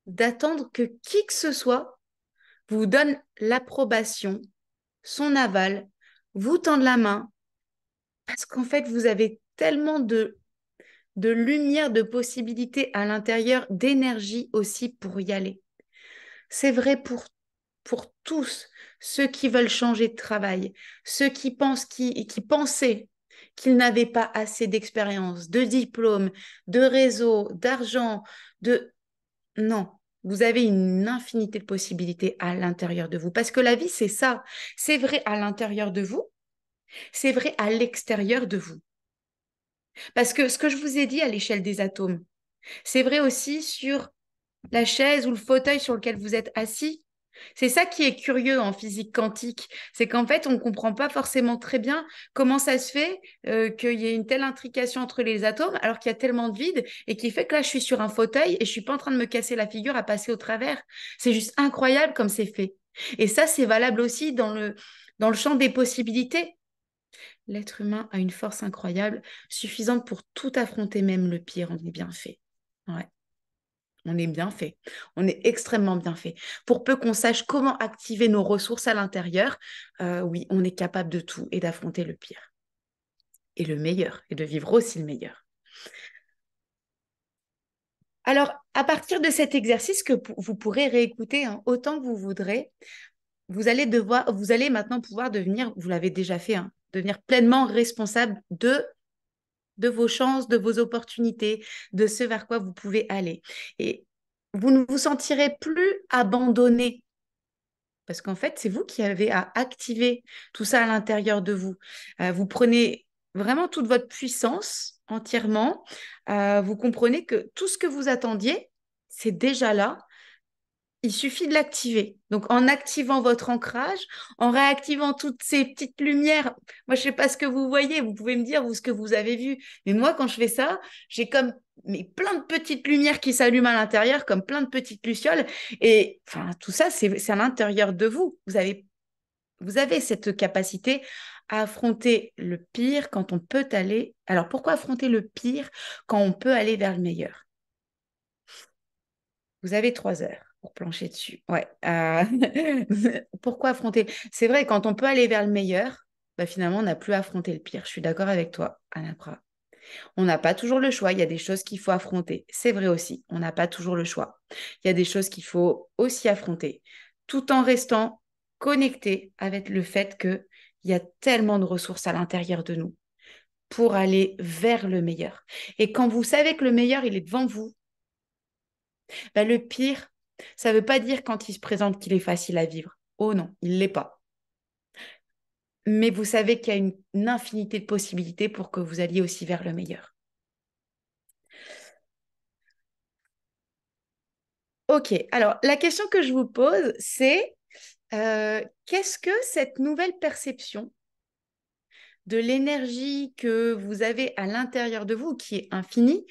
d'attendre que qui que ce soit vous donne l'approbation, son aval, vous tende la main, parce qu'en fait, vous avez tellement de lumière, de possibilités à l'intérieur, d'énergie aussi pour y aller. C'est vrai pour tous ceux qui veulent changer de travail, ceux qui pensent, qui pensaient qu'ils n'avaient pas assez d'expérience, de diplôme, de réseau, d'argent, de... Non, vous avez une infinité de possibilités à l'intérieur de vous. Parce que la vie, c'est ça. C'est vrai à l'intérieur de vous, c'est vrai à l'extérieur de vous. Parce que ce que je vous ai dit à l'échelle des atomes, c'est vrai aussi sur la chaise ou le fauteuil sur lequel vous êtes assis. C'est ça qui est curieux en physique quantique, c'est qu'en fait, on ne comprend pas forcément très bien comment ça se fait qu'il y ait une telle intrication entre les atomes alors qu'il y a tellement de vide et qui fait que là, je suis sur un fauteuil et je suis pas en train de me casser la figure à passer au travers. C'est juste incroyable comme c'est fait. Et ça, c'est valable aussi dans le champ des possibilités. L'être humain a une force incroyable, suffisante pour tout affronter, même le pire. On est bien fait. Ouais. On est bien fait. On est extrêmement bien fait. Pour peu qu'on sache comment activer nos ressources à l'intérieur, oui, on est capable de tout et d'affronter le pire. Et le meilleur, et de vivre aussi le meilleur. Alors, à partir de cet exercice que vous pourrez réécouter hein, autant que vous voudrez, vous allez maintenant pouvoir devenir, vous l'avez déjà fait, hein, devenir pleinement responsable de vos chances, de vos opportunités, de ce vers quoi vous pouvez aller. Et vous ne vous sentirez plus abandonné parce qu'en fait, c'est vous qui avez à activer tout ça à l'intérieur de vous. Vous prenez vraiment toute votre puissance entièrement. Vous comprenez que tout ce que vous attendiez, c'est déjà là. Il suffit de l'activer. Donc, en activant votre ancrage, en réactivant toutes ces petites lumières. Moi, je ne sais pas ce que vous voyez. Vous pouvez me dire vous, ce que vous avez vu. Mais moi, quand je fais ça, j'ai comme mais plein de petites lumières qui s'allument à l'intérieur, comme plein de petites lucioles. Et enfin, tout ça, c'est à l'intérieur de vous. Vous avez cette capacité à affronter le pire quand on peut aller. Alors, pourquoi affronter le pire quand on peut aller vers le meilleur? Vous avez 3 heures pour plancher dessus. Ouais. Pourquoi affronter? C'est vrai, quand on peut aller vers le meilleur, bah finalement, on n'a plus à affronter le pire. Je suis d'accord avec toi, Anapra. On n'a pas toujours le choix. Il y a des choses qu'il faut affronter. C'est vrai aussi. On n'a pas toujours le choix. Il y a des choses qu'il faut aussi affronter, tout en restant connecté avec le fait qu'il y a tellement de ressources à l'intérieur de nous pour aller vers le meilleur. Et quand vous savez que le meilleur, il est devant vous, bah, le pire, ça ne veut pas dire quand il se présente qu'il est facile à vivre. Oh non, il ne l'est pas. Mais vous savez qu'il y a une infinité de possibilités pour que vous alliez aussi vers le meilleur. Ok, alors la question que je vous pose, c'est qu'est-ce que cette nouvelle perception de l'énergie que vous avez à l'intérieur de vous, qui est infinie,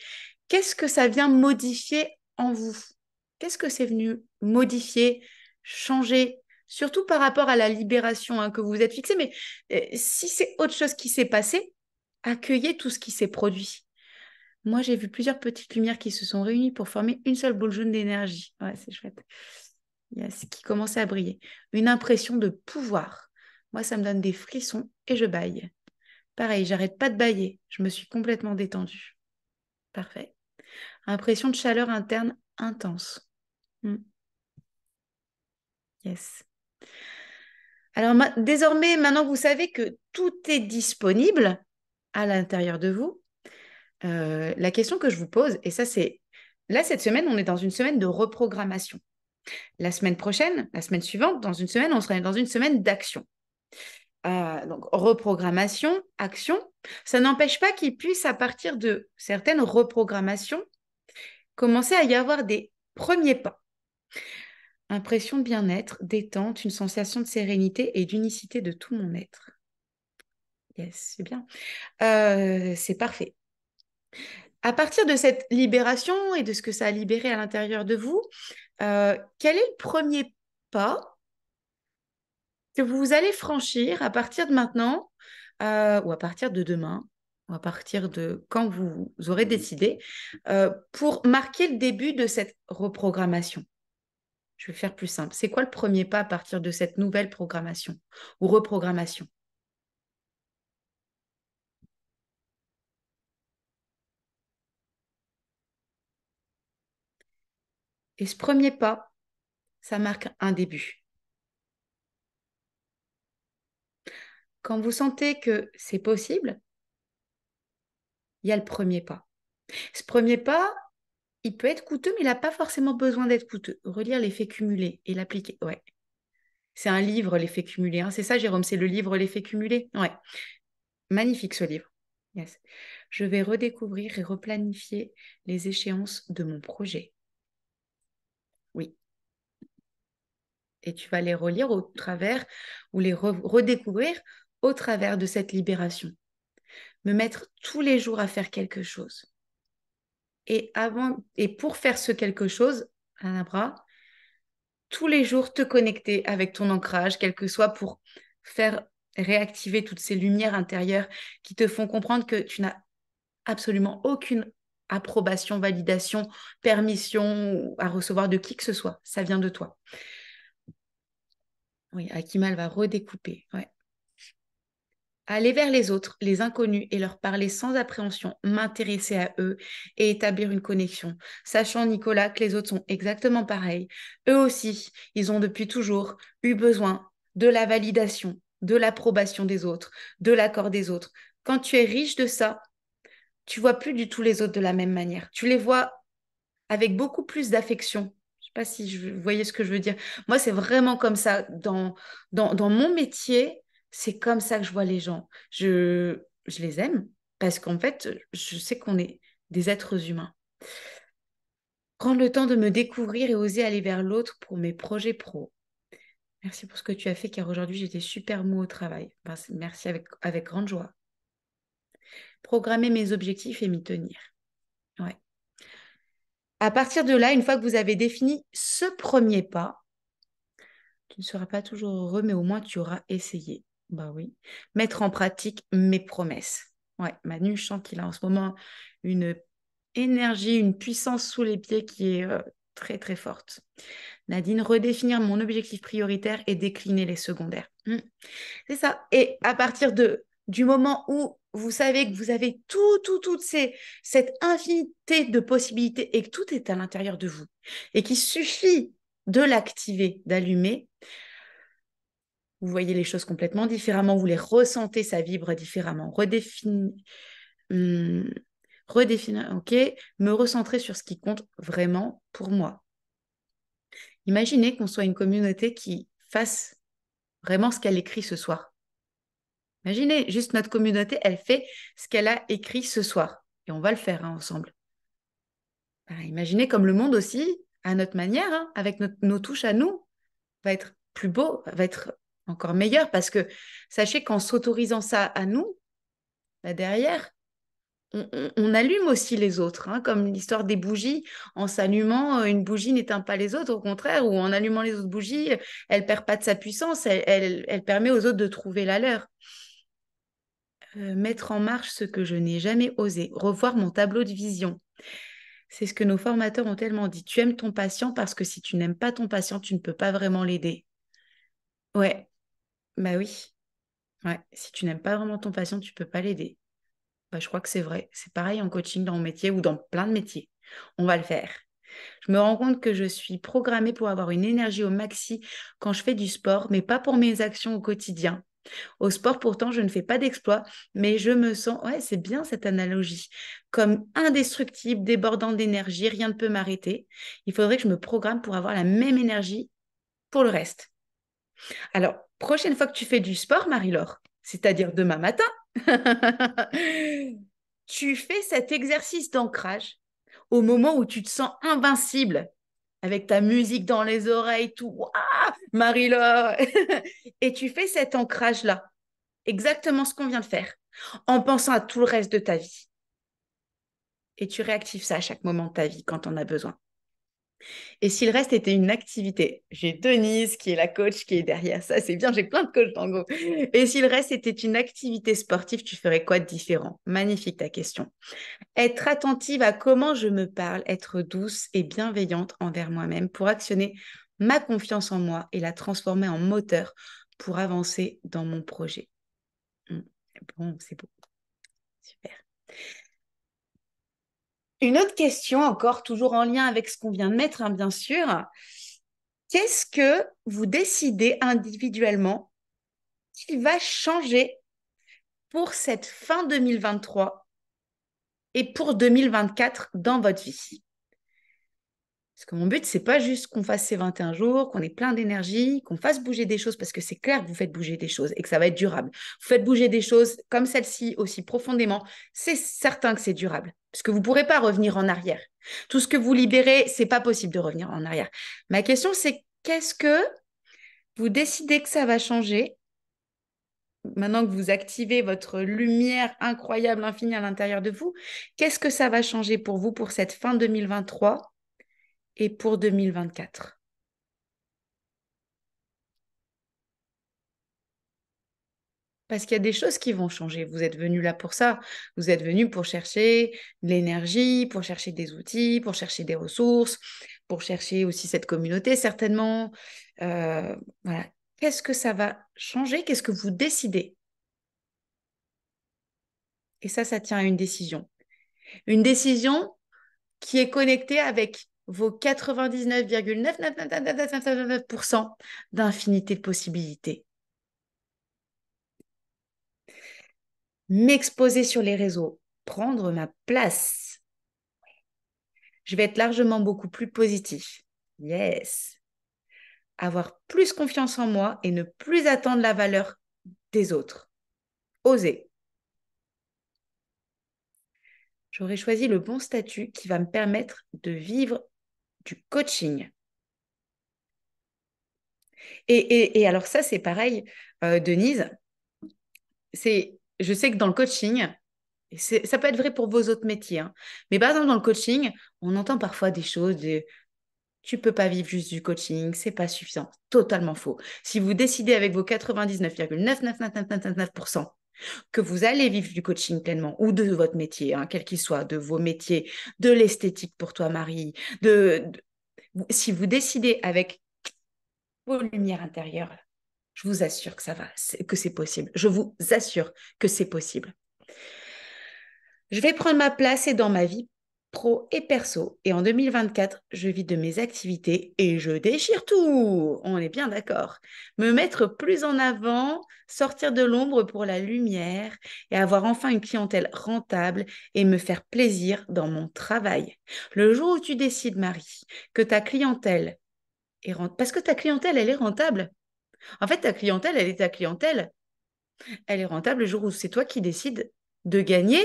qu'est-ce que ça vient modifier en vous? Qu'est-ce que c'est venu modifier, changer, surtout par rapport à la libération hein, que vous vous êtes fixée, mais si c'est autre chose qui s'est passé, accueillez tout ce qui s'est produit. Moi, j'ai vu plusieurs petites lumières qui se sont réunies pour former une seule boule jaune d'énergie. Ouais, c'est chouette. Yes, qui commençait à briller. Une impression de pouvoir. Moi, ça me donne des frissons et je bâille. Pareil, j'arrête pas de bâiller. Je me suis complètement détendue. Parfait. Impression de chaleur interne intense. Hmm. Yes. Alors désormais, maintenant que vous savez que tout est disponible à l'intérieur de vous, la question que je vous pose, et ça c'est, là cette semaine, on est dans une semaine de reprogrammation. La semaine prochaine, la semaine suivante, dans une semaine, on sera dans une semaine d'action. Donc, reprogrammation, action, ça n'empêche pas qu'il puisse, à partir de certaines reprogrammations, commencer à y avoir des premiers pas. Impression de bien-être, détente, une sensation de sérénité et d'unicité de tout mon être. Yes, c'est bien. C'est parfait. À partir de cette libération et de ce que ça a libéré à l'intérieur de vous, quel est le premier pas que vous allez franchir à partir de maintenant ou à partir de demain ou à partir de quand vous aurez décidé, pour marquer le début de cette reprogrammation. Je vais faire plus simple. C'est quoi le premier pas à partir de cette nouvelle programmation ou reprogrammation? Et ce premier pas, ça marque un début. Quand vous sentez que c'est possible, il y a le premier pas. Ce premier pas, il peut être coûteux, mais il n'a pas forcément besoin d'être coûteux. Relire l'effet cumulé et l'appliquer. Ouais. C'est un livre, l'effet cumulé, hein. C'est ça, Jérôme, c'est le livre L'effet cumulé. Ouais. Magnifique ce livre. Yes. Je vais redécouvrir et replanifier les échéances de mon projet. Oui. Et tu vas les relire au travers ou les redécouvrir au travers de cette libération. Me mettre tous les jours à faire quelque chose. Et pour faire ce quelque chose, Anabra, tous les jours te connecter avec ton ancrage, quel que soit pour faire réactiver toutes ces lumières intérieures qui te font comprendre que tu n'as absolument aucune approbation, validation, permission à recevoir de qui que ce soit. Ça vient de toi. Oui, Akimal va redécouper. Ouais. Aller vers les autres, les inconnus, et leur parler sans appréhension, m'intéresser à eux et établir une connexion, sachant, Nicolas, que les autres sont exactement pareils. Eux aussi, ils ont depuis toujours eu besoin de la validation, de l'approbation des autres, de l'accord des autres. Quand tu es riche de ça, tu vois plus du tout les autres de la même manière. Tu les vois avec beaucoup plus d'affection. Je sais pas si vous voyez ce que je veux dire. Moi, c'est vraiment comme ça. Dans mon métier, c'est comme ça que je vois les gens. Je les aime parce qu'en fait, je sais qu'on est des êtres humains. Prendre le temps de me découvrir et oser aller vers l'autre pour mes projets pro. Merci pour ce que tu as fait, car aujourd'hui, j'étais super mou au travail. Merci avec grande joie. Programmer mes objectifs et m'y tenir. Ouais. À partir de là, une fois que vous avez défini ce premier pas, tu ne seras pas toujours heureux, mais au moins tu auras essayé. Bah oui. Mettre en pratique mes promesses. Ouais, Manu, je sens qu'il a en ce moment une énergie, une puissance sous les pieds qui est très très forte. Nadine, redéfinir mon objectif prioritaire et décliner les secondaires. C'est ça. Et à partir du moment où vous savez que vous avez cette infinité de possibilités et que tout est à l'intérieur de vous et qu'il suffit de l'activer, d'allumer, vous voyez les choses complètement différemment, vous les ressentez, ça vibre différemment. Hum, redéfinir, ok, me recentrer sur ce qui compte vraiment pour moi. Imaginez qu'on soit une communauté qui fasse vraiment ce qu'elle écrit ce soir. Imaginez, juste notre communauté, elle fait ce qu'elle a écrit ce soir. Et on va le faire hein, ensemble. Imaginez comme le monde aussi, à notre manière, hein, avec nos touches à nous, va être plus beau, va être encore meilleur. Parce que sachez qu'en s'autorisant ça à nous, bah, derrière, on allume aussi les autres. Hein, comme l'histoire des bougies. En s'allumant, une bougie n'éteint pas les autres. Au contraire, ou en allumant les autres bougies, elle ne perd pas de sa puissance. Elle permet aux autres de trouver la leur. Mettre en marche ce que je n'ai jamais osé, revoir mon tableau de vision. C'est ce que nos formateurs ont tellement dit. Tu aimes ton patient parce que si tu n'aimes pas ton patient, tu ne peux pas vraiment l'aider. Ouais, bah oui. Ouais, si tu n'aimes pas vraiment ton patient, tu ne peux pas l'aider. Bah, je crois que c'est vrai. C'est pareil en coaching, dans mon métier ou dans plein de métiers. On va le faire. Je me rends compte que je suis programmée pour avoir une énergie au maxi quand je fais du sport, mais pas pour mes actions au quotidien. Au sport, pourtant, je ne fais pas d'exploit, mais je me sens, ouais, c'est bien cette analogie, comme indestructible, débordant d'énergie, rien ne peut m'arrêter. Il faudrait que je me programme pour avoir la même énergie pour le reste. Alors, prochaine fois que tu fais du sport, Marie-Laure, c'est-à-dire demain matin, tu fais cet exercice d'ancrage au moment où tu te sens invincible, avec ta musique dans les oreilles, tout, waouh, Marie-Laure, et tu fais cet ancrage-là exactement ce qu'on vient de faire, en pensant à tout le reste de ta vie. Et tu réactives ça à chaque moment de ta vie quand on a besoin. Et si le reste était une activité, j'ai Denise qui est la coach qui est derrière ça, c'est bien, j'ai plein de coachs en gros. Et si le reste était une activité sportive, tu ferais quoi de différent? Magnifique ta question. Être attentive à comment je me parle, être douce et bienveillante envers moi-même pour actionner ma confiance en moi et la transformer en moteur pour avancer dans mon projet. Bon, c'est beau. Super. Une autre question, encore toujours en lien avec ce qu'on vient de mettre, hein, bien sûr. Qu'est-ce que vous décidez individuellement qui va changer pour cette fin 2023 et pour 2024 dans votre vie? Parce que mon but, c'est pas juste qu'on fasse ces 21 jours, qu'on ait plein d'énergie, qu'on fasse bouger des choses, parce que c'est clair que vous faites bouger des choses et que ça va être durable. Vous faites bouger des choses comme celle-ci aussi profondément, c'est certain que c'est durable, parce que vous ne pourrez pas revenir en arrière. Tout ce que vous libérez, c'est pas possible de revenir en arrière. Ma question, c'est qu'est-ce que vous décidez que ça va changer maintenant que vous activez votre lumière incroyable, infinie à l'intérieur de vous? Qu'est-ce que ça va changer pour vous pour cette fin 2023 et pour 2024? Parce qu'il y a des choses qui vont changer. Vous êtes venu là pour ça. Vous êtes venu pour chercher de l'énergie, pour chercher des outils, pour chercher des ressources, pour chercher aussi cette communauté, certainement. Voilà. Qu'est-ce que ça va changer? Qu'est-ce que vous décidez? Et ça tient à une décision. Une décision qui est connectée avec vos 99,9999999% d'infinité de possibilités. M'exposer sur les réseaux, prendre ma place. Je vais être largement beaucoup plus positif. Yes. Avoir plus confiance en moi et ne plus attendre la valeur des autres. Oser. J'aurais choisi le bon statut qui va me permettre de vivre du coaching. Et alors ça, c'est pareil, Denise. Je sais que dans le coaching, ça peut être vrai pour vos autres métiers, hein, mais par exemple dans le coaching, on entend parfois des choses de tu peux pas vivre juste du coaching, c'est pas suffisant. Totalement faux. Si vous décidez avec vos 99,99999% que vous allez vivre du coaching pleinement ou de votre métier, hein, quel qu'il soit, de vos métiers, de l'esthétique pour toi, Marie, si vous décidez avec vos lumières intérieures, je vous assure que ça va, que c'est possible. Je vous assure que c'est possible. Je vais prendre ma place et dans ma vie pro et perso. Et en 2024, je vis de mes activités et je déchire tout. On est bien d'accord. Me mettre plus en avant, sortir de l'ombre pour la lumière et avoir enfin une clientèle rentable et me faire plaisir dans mon travail. Le jour où tu décides, Marie, que ta clientèle est rentable, parce que ta clientèle, elle est rentable. En fait, ta clientèle, elle est ta clientèle. Elle est rentable le jour où c'est toi qui décides de gagner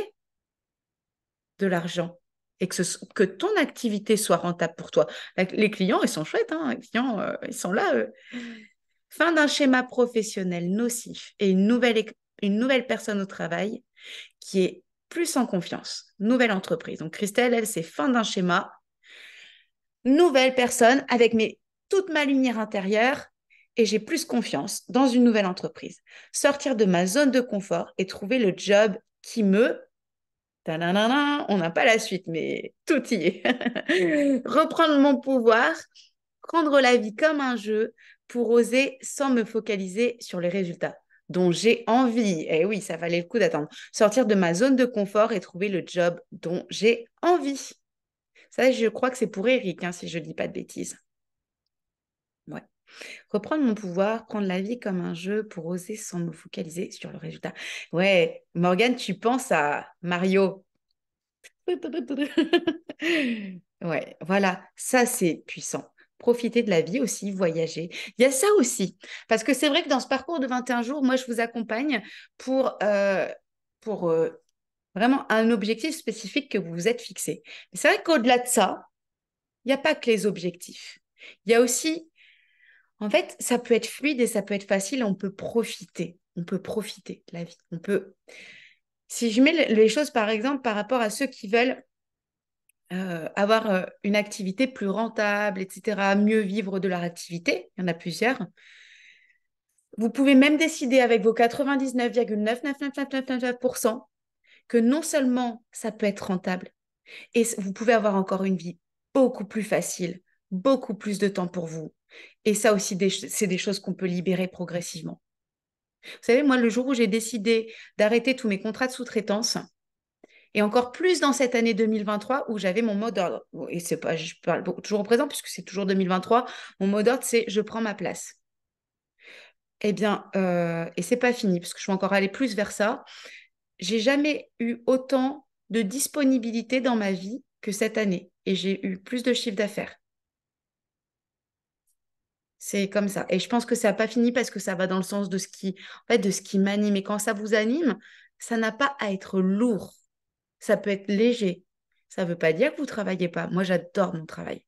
de l'argent et que ton activité soit rentable pour toi. Les clients, ils sont chouettes, hein, les clients, ils sont là. Fin d'un schéma professionnel nocif et une nouvelle personne au travail qui est plus en confiance. Nouvelle entreprise. Donc Christelle, elle, c'est fin d'un schéma. Nouvelle personne avec toute ma lumière intérieure et j'ai plus confiance dans une nouvelle entreprise. Sortir de ma zone de confort et trouver le job qui me Ta-da-da-da, on n'a pas la suite, mais tout y est. Reprendre mon pouvoir, prendre la vie comme un jeu pour oser sans me focaliser sur les résultats dont j'ai envie. Et oui, ça valait le coup d'attendre. Sortir de ma zone de confort et trouver le job dont j'ai envie. Ça, je crois que c'est pour Eric, hein, si je ne dis pas de bêtises. Ouais. Reprendre mon pouvoir, prendre la vie comme un jeu pour oser sans me focaliser sur le résultat. Ouais, Morgane, tu penses à Mario. Ouais, voilà, ça c'est puissant. Profiter de la vie aussi, voyager. Il y a ça aussi. Parce que c'est vrai que dans ce parcours de 21 jours, moi, je vous accompagne pour vraiment un objectif spécifique que vous vous êtes fixé. Mais c'est vrai qu'au-delà de ça, il n'y a pas que les objectifs. Il y a aussi, en fait, ça peut être fluide et ça peut être facile. On peut profiter. On peut profiter de la vie. Si je mets les choses, par exemple, par rapport à ceux qui veulent avoir une activité plus rentable, etc., mieux vivre de leur activité. Il y en a plusieurs. Vous pouvez même décider avec vos 99,99999% que non seulement ça peut être rentable, et vous pouvez avoir encore une vie beaucoup plus facile, beaucoup plus de temps pour vous. Et ça aussi, c'est des choses qu'on peut libérer progressivement. Vous savez, moi, le jour où j'ai décidé d'arrêter tous mes contrats de sous-traitance, et encore plus dans cette année 2023 où j'avais mon mot d'ordre, et c'est pas, je parle toujours au présent puisque c'est toujours 2023, mon mot d'ordre, c'est je prends ma place. Eh bien, et c'est pas fini parce que je suis encore allée plus vers ça. J'ai jamais eu autant de disponibilité dans ma vie que cette année et j'ai eu plus de chiffre d'affaires. C'est comme ça. Et je pense que ça n'a pas fini parce que ça va dans le sens de ce qui, en fait, de ce qui m'anime. Et quand ça vous anime, ça n'a pas à être lourd. Ça peut être léger. Ça ne veut pas dire que vous ne travaillez pas. Moi, j'adore mon travail.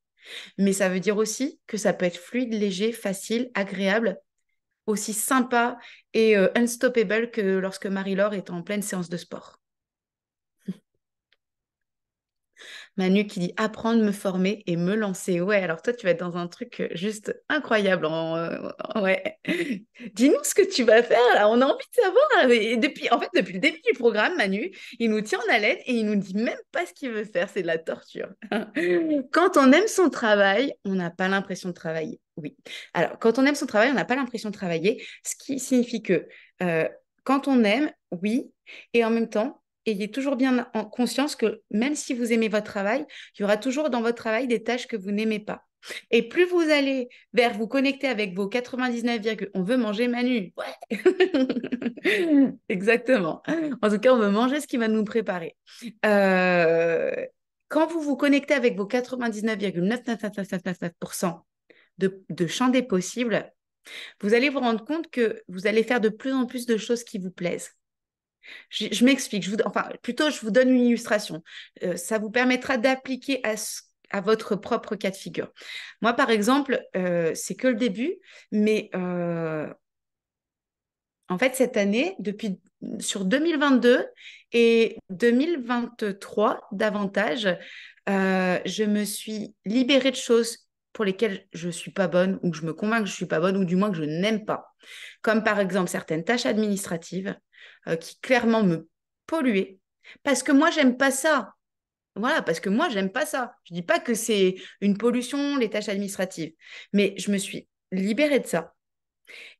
Mais ça veut dire aussi que ça peut être fluide, léger, facile, agréable, aussi sympa et unstoppable que lorsque Marie-Laure est en pleine séance de sport. Manu qui dit apprendre, me former et me lancer. Ouais, alors toi, tu vas être dans un truc juste incroyable. Ouais. Dis-nous ce que tu vas faire là. On a envie de savoir. Et depuis, en fait, depuis le début du programme, Manu, il nous tient en haleine et il nous dit même pas ce qu'il veut faire. C'est de la torture. Quand on aime son travail, on n'a pas l'impression de travailler. Oui. Alors, quand on aime son travail, on n'a pas l'impression de travailler, ce qui signifie que euh, quand on aime, oui, et en même temps, ayez toujours bien en conscience que même si vous aimez votre travail, il y aura toujours dans votre travail des tâches que vous n'aimez pas. Et plus vous allez vers vous connecter avec vos 99, on veut manger Manu. Ouais. Exactement. En tout cas, on veut manger ce qui va nous préparer. Euh, Quand vous vous connectez avec vos 99,99999% de champ des possibles, vous allez vous rendre compte que vous allez faire de plus en plus de choses qui vous plaisent. Je m'explique, enfin, plutôt je vous donne une illustration. Ça vous permettra d'appliquer à votre propre cas de figure. Moi, par exemple, c'est que le début, mais en fait, cette année, sur 2022 et 2023 davantage, je me suis libérée de choses pour lesquelles je ne suis pas bonne ou que je me convainc que je ne suis pas bonne ou du moins que je n'aime pas. Comme par exemple certaines tâches administratives qui clairement me polluaient parce que moi, j'aime pas ça. Voilà, parce que moi, j'aime pas ça. Je dis pas que c'est une pollution, les tâches administratives, mais je me suis libérée de ça.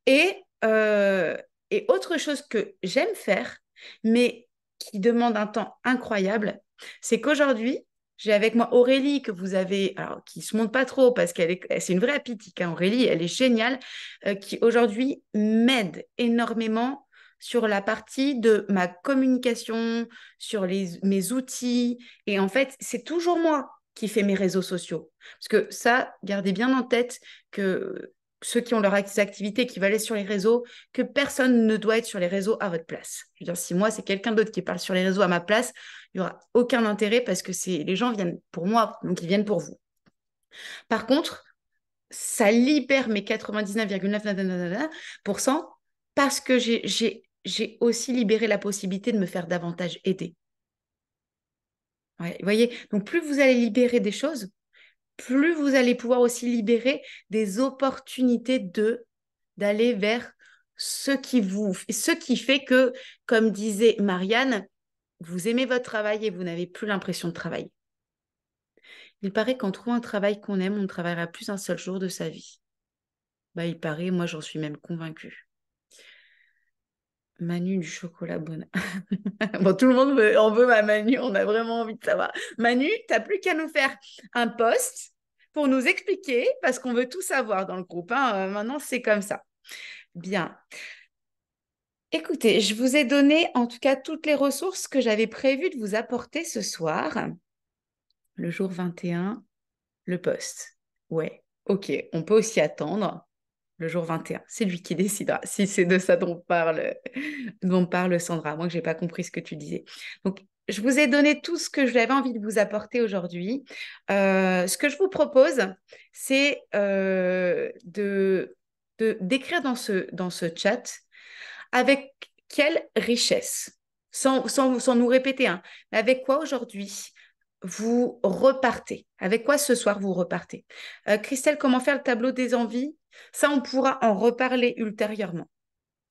Et, euh, et autre chose que j'aime faire, mais qui demande un temps incroyable, c'est qu'aujourd'hui, j'ai avec moi Aurélie, que vous avez, alors qui se montre pas trop parce c'est une vraie apithique, hein, Aurélie, elle est géniale, qui aujourd'hui m'aide énormément sur la partie de ma communication, sur mes outils. Et en fait, c'est toujours moi qui fais mes réseaux sociaux. Parce que ça, gardez bien en tête que ceux qui ont leurs activités, qui veulent aller sur les réseaux, que personne ne doit être sur les réseaux à votre place. Je veux dire, si moi, c'est quelqu'un d'autre qui parle sur les réseaux à ma place, il n'y aura aucun intérêt parce que les gens viennent pour moi, donc ils viennent pour vous. Par contre, ça libère mes 99,999% parce que j'ai aussi libéré la possibilité de me faire davantage aider. Ouais, vous voyez, donc plus vous allez libérer des choses, plus vous allez pouvoir aussi libérer des opportunités d'aller vers ce qui fait que, comme disait Marianne, vous aimez votre travail et vous n'avez plus l'impression de travailler. Il paraît qu'en trouvant un travail qu'on aime, on ne travaillera plus un seul jour de sa vie. Bah, il paraît, moi j'en suis même convaincue. Manu du chocolat bonheur. Bon, tout le monde en veut ma Manu, on a vraiment envie de savoir. Manu, tu n'as plus qu'à nous faire un post pour nous expliquer, parce qu'on veut tout savoir dans le groupe, hein. Maintenant, c'est comme ça. Bien. Écoutez, je vous ai donné en tout cas toutes les ressources que j'avais prévu de vous apporter ce soir. Le jour 21, le post. Ouais, ok, on peut aussi attendre le jour 21. C'est lui qui décidera si c'est de ça dont parle Sandra. Moi, que je n'ai pas compris ce que tu disais. Donc, je vous ai donné tout ce que j'avais envie de vous apporter aujourd'hui. Ce que je vous propose, c'est d'écrire dans ce chat avec quelle richesse, sans nous répéter, hein, mais avec quoi aujourd'hui vous repartez. Avec quoi ce soir vous repartez? Christelle, comment faire le tableau des envies? Ça, on pourra en reparler ultérieurement.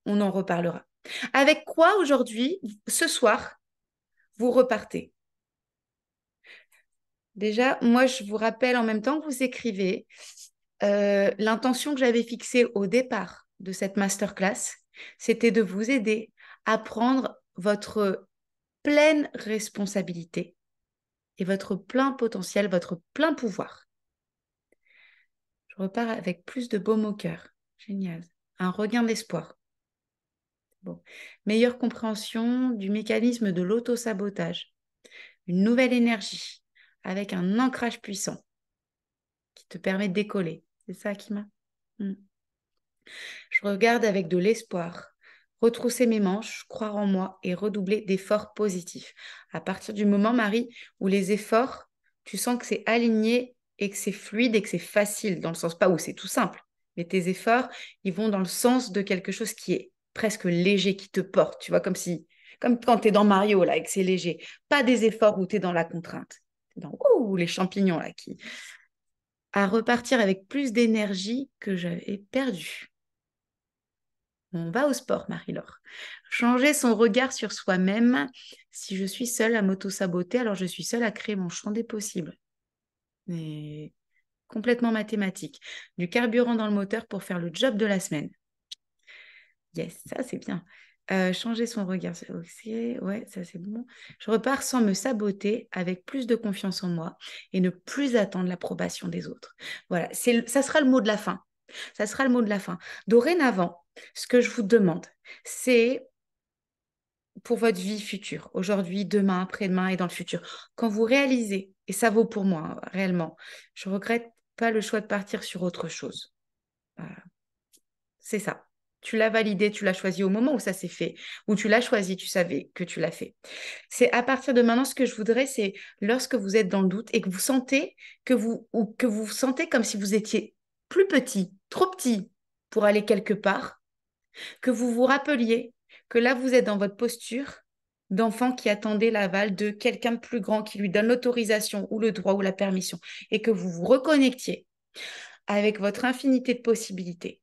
On en reparlera. Avec quoi aujourd'hui, ce soir, vous repartez? Déjà, moi, je vous rappelle en même temps que vous écrivez l'intention que j'avais fixée au départ de cette masterclass, c'était de vous aider à prendre votre pleine responsabilité et votre plein potentiel, votre plein pouvoir. Je repars avec plus de baume au cœur. Génial. Un regain d'espoir. Bon. Meilleure compréhension du mécanisme de l'auto-sabotage. Une nouvelle énergie avec un ancrage puissant qui te permet de décoller. C'est ça, Akima? Je regarde avec de l'espoir. Retrousser mes manches, croire en moi et redoubler d'efforts positifs. À partir du moment, Marie, où les efforts, tu sens que c'est aligné et que c'est fluide et que c'est facile, dans le sens pas où c'est tout simple, mais tes efforts, ils vont dans le sens de quelque chose qui est presque léger, qui te porte, tu vois, comme quand tu es dans Mario, là, et que c'est léger. Pas des efforts où tu es dans la contrainte. T'es dans les champignons, là, qui... À repartir avec plus d'énergie que j'avais perdue. On va au sport, Marie-Laure. Changer son regard sur soi-même. Si je suis seule à m'auto-saboter, alors je suis seule à créer mon champ des possibles. Mais complètement mathématique. Du carburant dans le moteur pour faire le job de la semaine. Yes, ça c'est bien. Changer son regard. Ok, ouais, ça c'est bon. Je repars sans me saboter, avec plus de confiance en moi et ne plus attendre l'approbation des autres. Voilà, ça sera le mot de la fin. Ça sera le mot de la fin. Dorénavant, ce que je vous demande, c'est pour votre vie future, aujourd'hui, demain, après-demain et dans le futur. Quand vous réalisez, et ça vaut pour moi réellement, je regrette pas le choix de partir sur autre chose. Voilà. C'est ça. Tu l'as validé, tu l'as choisi au moment où ça s'est fait, ou tu l'as choisi, tu savais que tu l'as fait. C'est à partir de maintenant, ce que je voudrais, c'est lorsque vous êtes dans le doute et que vous sentez ou que vous sentez comme si vous étiez plus petit, trop petit pour aller quelque part, que vous vous rappeliez que là, vous êtes dans votre posture d'enfant qui attendait l'aval de quelqu'un de plus grand qui lui donne l'autorisation ou le droit ou la permission et que vous vous reconnectiez avec votre infinité de possibilités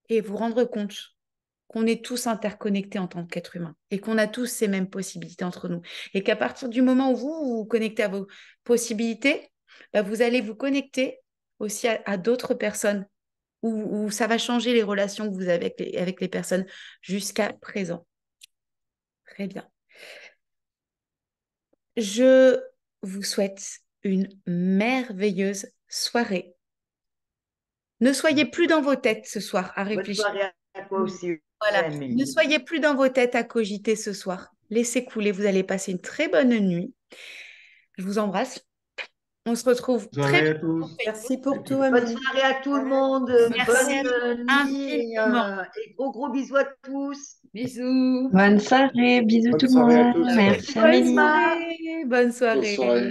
et vous rendre compte qu'on est tous interconnectés en tant qu'être humain et qu'on a tous ces mêmes possibilités entre nous. Et qu'à partir du moment où vous vous connectez à vos possibilités, bah, vous allez vous connecter aussi à d'autres personnes où ça va changer les relations que vous avez avec les personnes jusqu'à présent. Très bien. Je vous souhaite une merveilleuse soirée. Ne soyez plus dans vos têtes ce soir à Bonne réfléchir. soirée à toi aussi, Voilà. Ne Amélie. soyez plus dans vos têtes à cogiter ce soir. Laissez couler. Vous allez passer une très bonne nuit. Je vous embrasse. On se retrouve Bonne très soirée à vite sur tous. Merci Facebook. pour Et puis, tout, Bonne Amélie. soirée à tout le monde. Merci Bonne nuit infiniment. et gros gros bisous à tous. Bisous. Bonne soirée, bisous tout bonne le soirée à monde. tous. Merci Bonne Amélie. Akima. soirée. Bonne Bonne soirée. soirée.